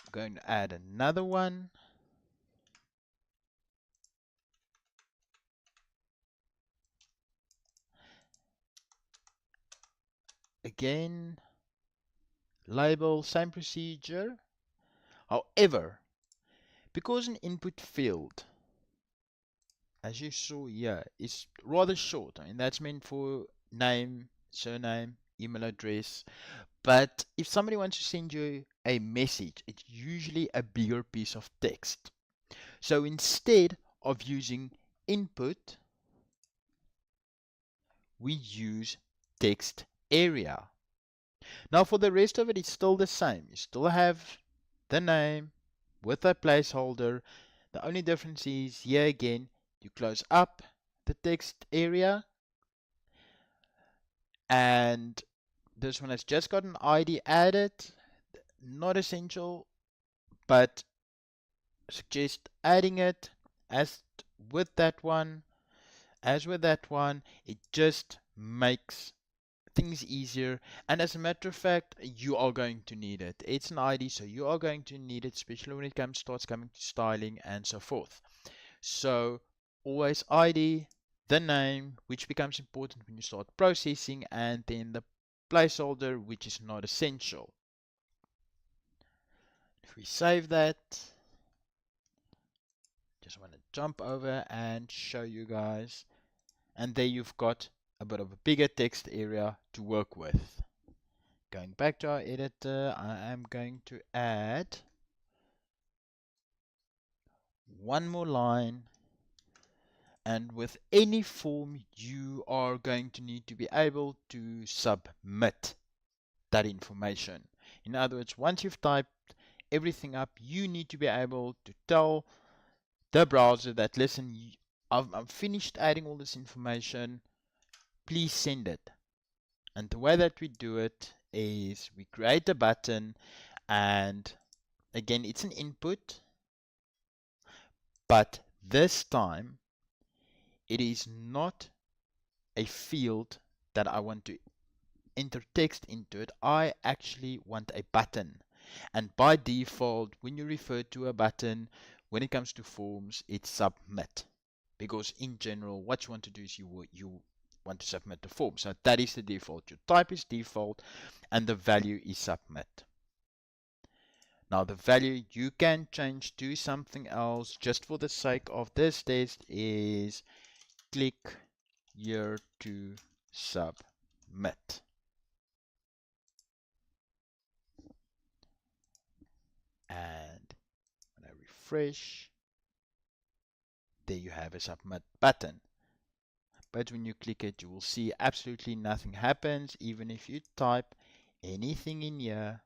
I'm going to add another one. Again, label, same procedure. However, because an input field, as you saw here, is rather short. I mean, that's meant for name, surname, email address. But if somebody wants to send you a message, it's usually a bigger piece of text. So instead of using input, we use text area. Now for the rest of it, it's still the same. You still have the name with a placeholder. The only difference is here again, you close up the text area, and this one has just got an ID added. Not essential, but suggest adding it as with that one. As with that one, it just makes things easier, and as a matter of fact, you are going to need it. It's an ID, so you are going to need it, especially when it starts coming to styling and so forth. So always ID, the name, which becomes important when you start processing, and then the placeholder, which is not essential. If we save that, just want to jump over and show you guys, and there you've got a bit of a bigger text area to work with. Going back to our editor, I am going to add one more line, and with any form you are going to need to be able to submit that information. In other words, once you've typed everything up, you need to be able to tell the browser that, listen, I've finished adding all this information, please send it. And the way that we do it is we create a button, and again, it's an input, but this time it is not a field that I want to enter text into it. I actually want a button. And by default, when you refer to a button, when it comes to forms, it's submit. Because in general, what you want to do is you want to submit the form. So that is the default. Your type is default, and the value is submit. Now the value you can change to something else. Just for the sake of this test, is click here to submit. And when I refresh, there you have a submit button. But when you click it, you will see absolutely nothing happens. Even if you type anything in here,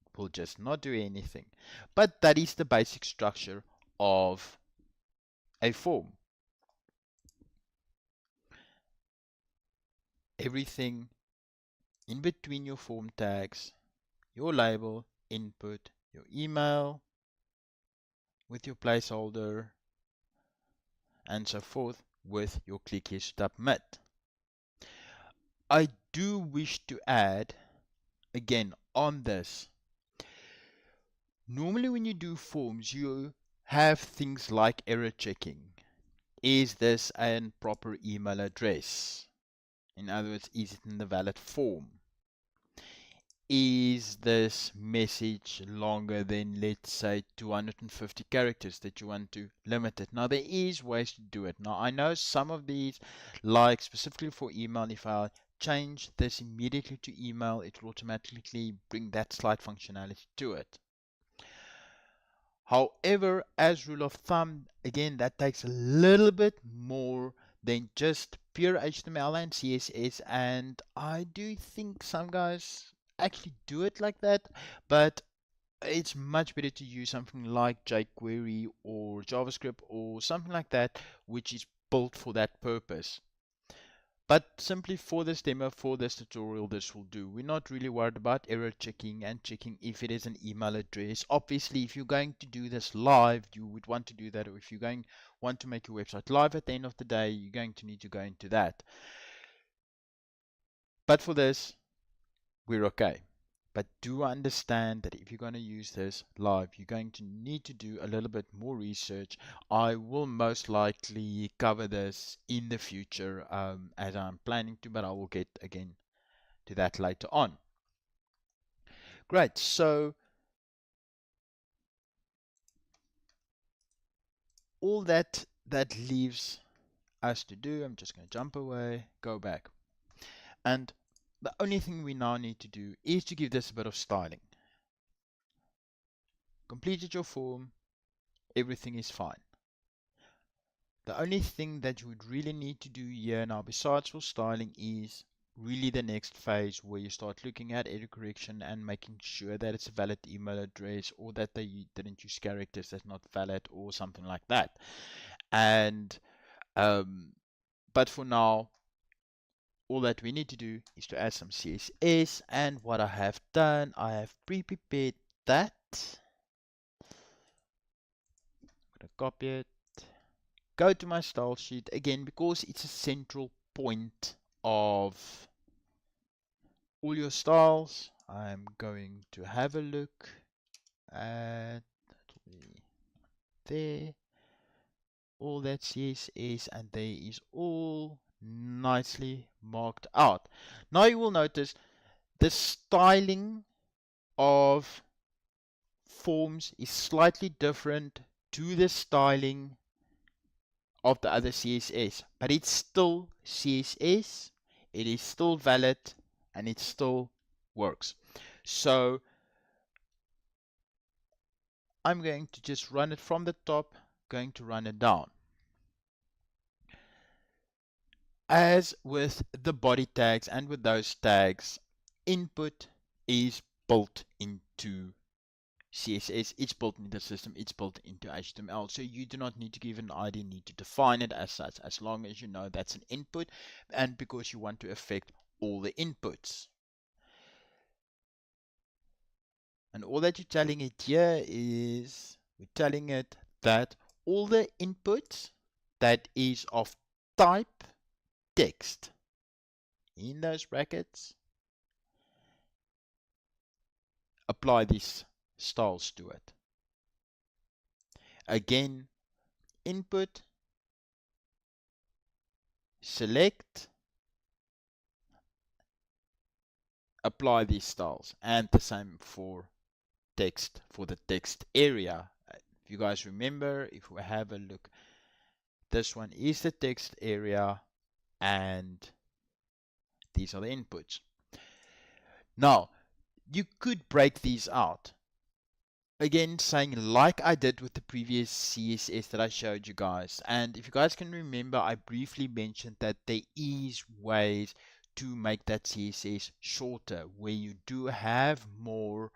it will just not do anything. But that is the basic structure of a form. Everything in between your form tags, your label, input, your email with your placeholder, and so forth with your click here to submit. I do wish to add again on this. Normally when you do forms, you have things like error checking. Is this a proper email address? In other words, is it in the valid form? Is this message longer than, let's say, 250 characters that you want to limit it? Now, there is ways to do it. Now, I know some of these, like specifically for email, if I change this immediately to email, it will automatically bring that slide functionality to it. However, as rule of thumb, again, that takes a little bit more than just pure HTML and CSS, and I do think some guys actually do it like that, but it's much better to use something like jQuery or JavaScript or something like that, which is built for that purpose. But simply for this demo, for this tutorial, this will do. We're not really worried about error checking and checking if it is an email address. Obviously, if you're going to do this live, you would want to do that. Or if you're going want to make your website live at the end of the day, you're going to need to go into that. But for this, we're okay. But do understand that if you're going to use this live, you're going to need to do a little bit more research. I will most likely cover this in the future as I'm planning to, but I will get again to that later on. Great, so all that leaves us to do, I'm just going to jump away, go back. And the only thing we now need to do is to give this a bit of styling. Completed your form, everything is fine. The only thing that you would really need to do here now, besides for styling, is really the next phase where you start looking at error correction and making sure that it's a valid email address, or that they didn't use characters that's not valid or something like that. And but for now, all that we need to do is to add some CSS, and what I have done, I have pre-prepared that. I'm going to copy it, go to my style sheet again, because it's a central point of all your styles. I'm going to have a look at there, all that CSS, and there is all nicely marked out. Now you will notice the styling of forms is slightly different to the styling of the other CSS, but it's still CSS, it is still valid, and it still works. So I'm going to just run it from the top, going to run it down. As with the body tags and with those tags, input is built into CSS, it's built into the system, it's built into HTML, so you do not need to give an ID, need to define it as such, as long as you know that's an input, and because you want to affect all the inputs. And all that you're telling it here is, we're telling it that all the inputs that is of type text in those brackets, apply these styles to it. Again, input, select, apply these styles, and the same for text, for the text area. If you guys remember, if we have a look, this one is the text area, and these are the inputs. Now, you could break these out. Again, saying like I did with the previous CSS that I showed you guys. And if you guys can remember, I briefly mentioned that there is ways to make that CSS shorter, where you do have more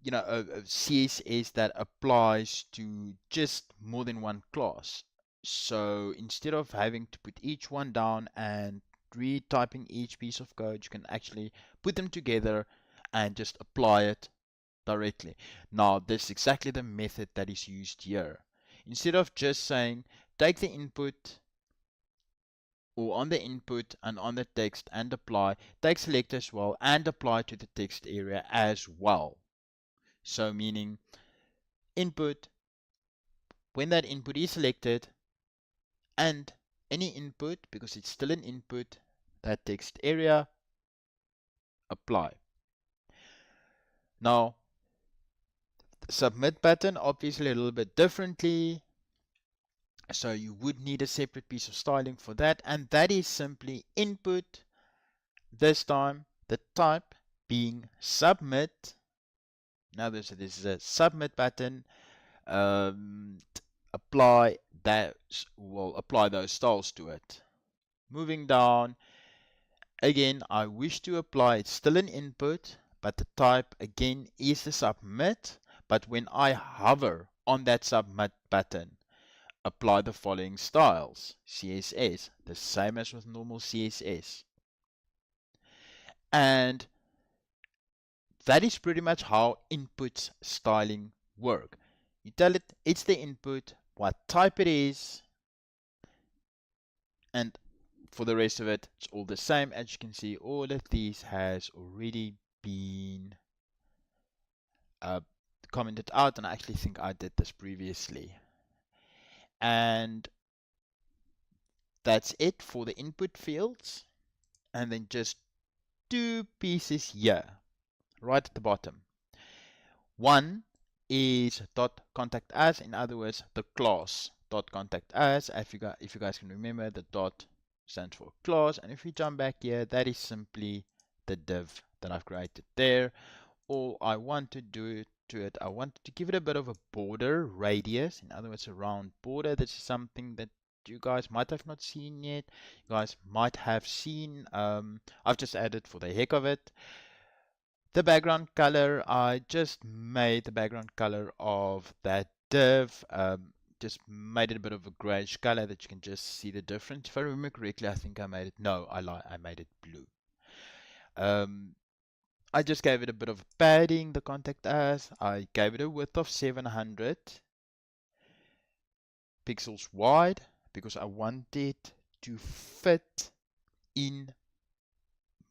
CSS that applies to just more than one class. So instead of having to put each one down and retyping each piece of code, you can actually put them together and just apply it directly. Now, this is exactly the method that is used here. Instead of just saying, take the input, or on the input and on the text and apply, take select as well and apply to the text area as well. So meaning input, when that input is selected, and any input, because it's still an input, that text area, apply. Now, the submit button, obviously a little bit differently. So you would need a separate piece of styling for that, and that is simply input, this time the type being submit. Now this is a submit button. Apply that, will apply those styles to it. Moving down, again, I wish to apply, it's still an input, but the type again is the submit. But when I hover on that submit button, apply the following styles. CSS, the same as with normal CSS. And that is pretty much how input styling work. You tell it it's the input, what type it is, and for the rest of it, it's all the same. As you can see, all of these has already been commented out, and I actually think I did this previously. And that's it for the input fields. And then just two pieces here, right at the bottom. One is dot contact us, in other words, the class dot contact us. If you guys can remember, the dot stands for class, and if we jump back here, that is simply the div that I've created there. All I want to do to it, I want to give it a bit of a border radius, in other words, a round border. This is something that you guys might have not seen yet. You guys might have seen. I've just added for the heck of it. The background color, I just made the background color of that div, just made it a bit of a grayish color that you can just see the difference. If I remember correctly, I think I made it, no, I lied, I made it blue. I just gave it a bit of padding, the contact us. I gave it a width of 700 pixels wide because I want it to fit in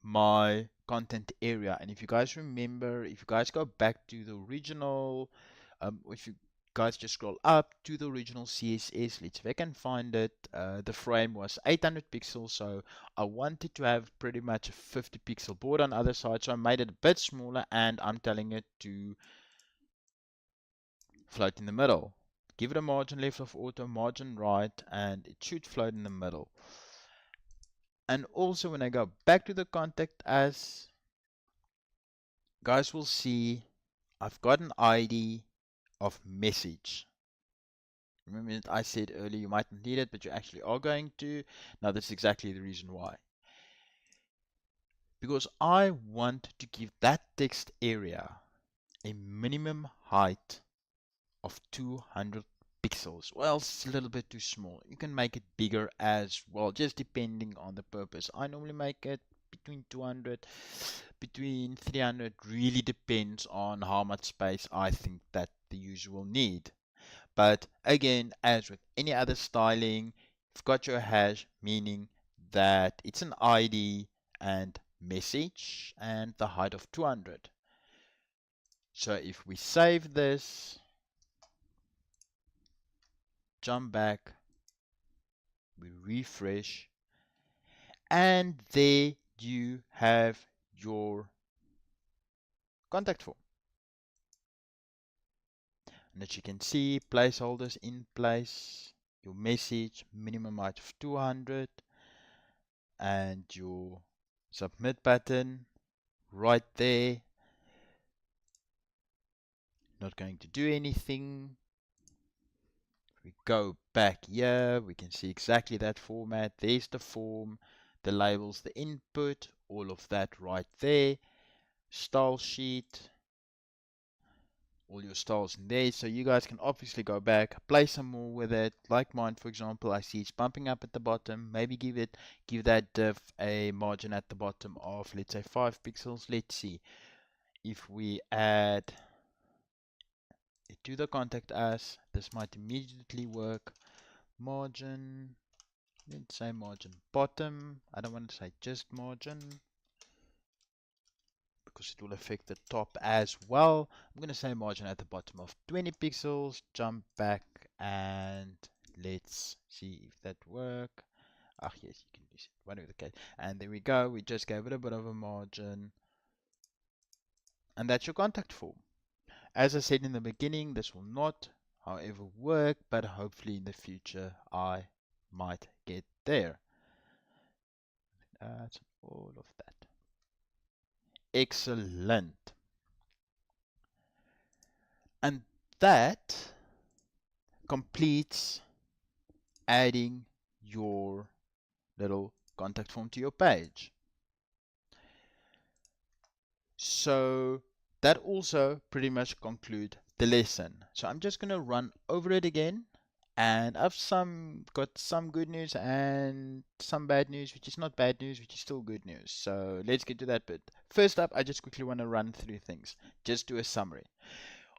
my content area. And if you guys remember, if you guys go back to the original, if you guys just scroll up to the original CSS, let's see if I can find it. The frame was 800 pixels, so I wanted to have pretty much a 50 pixel border on the other side, so I made it a bit smaller, and I'm telling it to float in the middle. Give it a margin left of auto, margin right, and it should float in the middle. And also when I go back to the contact us, guys will see I've got an ID of message. Remember that I said earlier you might not need it, but you actually are going to. Now this is exactly the reason why. Because I want to give that text area a minimum height of 200 pixels. Well, it's a little bit too small. You can make it bigger as well, just depending on the purpose. I normally make it between 200, between 300, really depends on how much space I think that the user will need. But again, as with any other styling, you've got your hash, meaning that it's an ID and message and the height of 200. So if we save this, jump back, we refresh, and there you have your contact form. And as you can see, placeholders in place, your message, minimum height of 200, and your submit button right there. Not going to do anything. If we go back here, we can see exactly that format. There's the form, the labels, the input, all of that right there. Style sheet, all your styles in there, so you guys can obviously go back, play some more with it. Like mine, for example, I see it's bumping up at the bottom. Maybe give that div a margin at the bottom of, let's say, 5 pixels. Let's see if we add it to the contact us, this might immediately work. Margin, let's say margin bottom. I don't want to say just margin because it will affect the top as well. I'm going to say margin at the bottom of 20 pixels. Jump back and let's see if that works. Ah, yes, you can use it, whatever the case. And there we go. We just gave it a bit of a margin. And that's your contact form. As I said in the beginning, this will not, however, work, but hopefully in the future I might get there. That's all of that. Excellent. And that completes adding your little contact form to your page. So that also pretty much concludes the lesson. So I'm just going to run over it again. And I've got some good news and some bad news, which is not bad news, which is still good news. So let's get to that bit. First up, I just quickly want to run through things. Just do a summary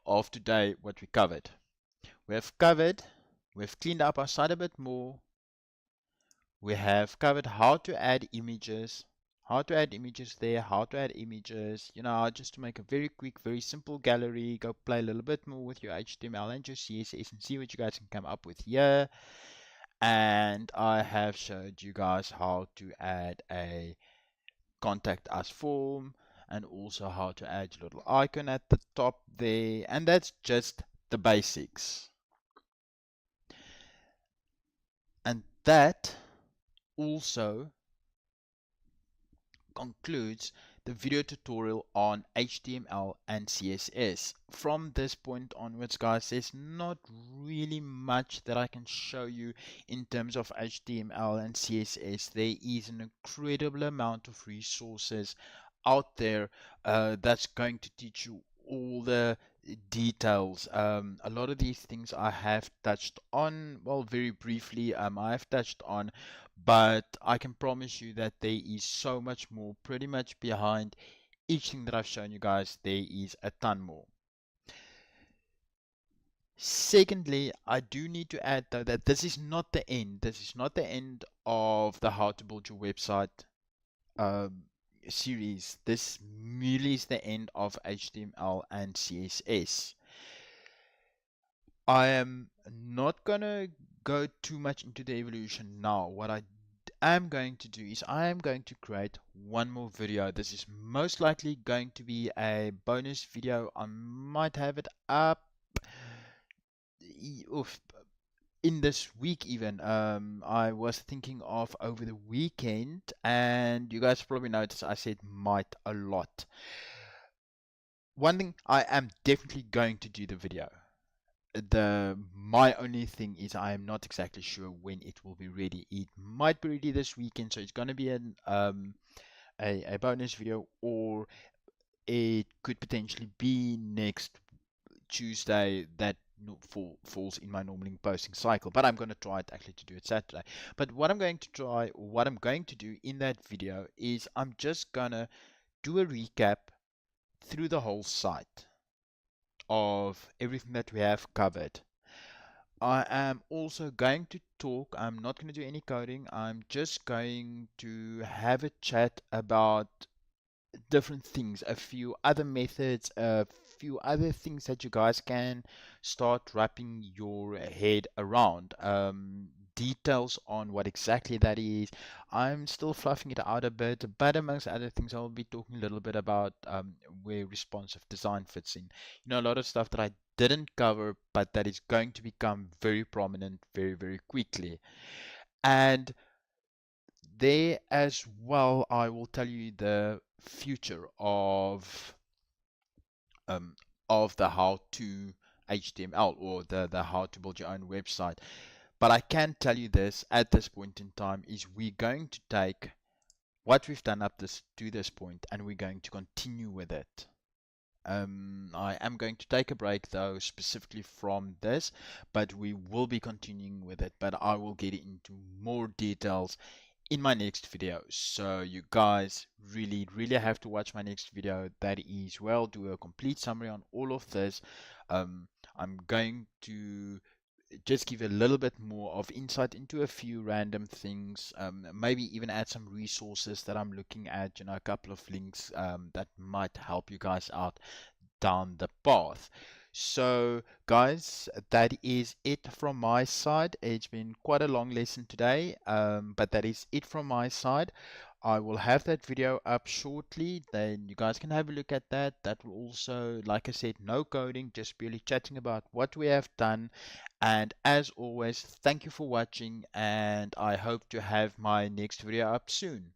of today, what we covered. We've cleaned up our site a bit more. We have covered how to add images, there, how to add images, just to make a very quick, very simple gallery. Go play a little bit more with your HTML and your CSS and see what you guys can come up with here. And I have showed you guys how to add a contact us form and also how to add your little icon at the top there. And that's just the basics. And that also concludes the video tutorial on HTML and CSS. From this point onwards, guys, there's not really much that I can show you in terms of HTML and CSS. There is an incredible amount of resources out there that's going to teach you all the details. A lot of these things I have touched on, well, very briefly, I have touched on, but I can promise you that there is so much more pretty much behind each thing that I've shown you guys. There is a ton more. Secondly, I do need to add though that this is not the end. This is not the end of the How to Build Your Website series. This merely is the end of HTML and CSS. I am not gonna go too much into the evolution now. What I am going to do is I am going to create one more video. This is most likely going to be a bonus video. I might have it up in this week even. I was thinking of over the weekend, and you guys probably noticed I said might a lot. One thing, I am definitely going to do the video. My only thing is I am not exactly sure when it will be ready. It might be ready this weekend, so it's going to be a bonus video, or it could potentially be next Tuesday. That falls in my normal posting cycle, but I'm going to try it actually to do it Saturday. But what I'm going to do in that video is I'm just going to do a recap through the whole site of everything that we have covered. I am also going to talk, I'm not going to do any coding, I'm just going to have a chat about different things, a few other methods, a few other things that you guys can start wrapping your head around. Details on what exactly that is. I'm still fluffing it out a bit, but amongst other things, I'll be talking a little bit about where responsive design fits in. A lot of stuff that I didn't cover, but that is going to become very prominent very, very quickly. And there as well, I will tell you the future of the how to HTML, or the how to build your own website. But I can tell you this at this point in time is we're going to take what we've done up to this point, and we're going to continue with it. I am going to take a break though, specifically from this, but we will be continuing with it. But I will get into more details in my next video. So you guys really have to watch my next video. That is, well, do a complete summary on all of this. I'm going to just give a little bit more of insight into a few random things, maybe even add some resources that I'm looking at, a couple of links that might help you guys out down the path. So guys, that is it from my side. It's been quite a long lesson today, but that is it from my side. I will have that video up shortly, then you guys can have a look at that. That will also, like I said, no coding, just purely chatting about what we have done. And as always, thank you for watching, and I hope to have my next video up soon.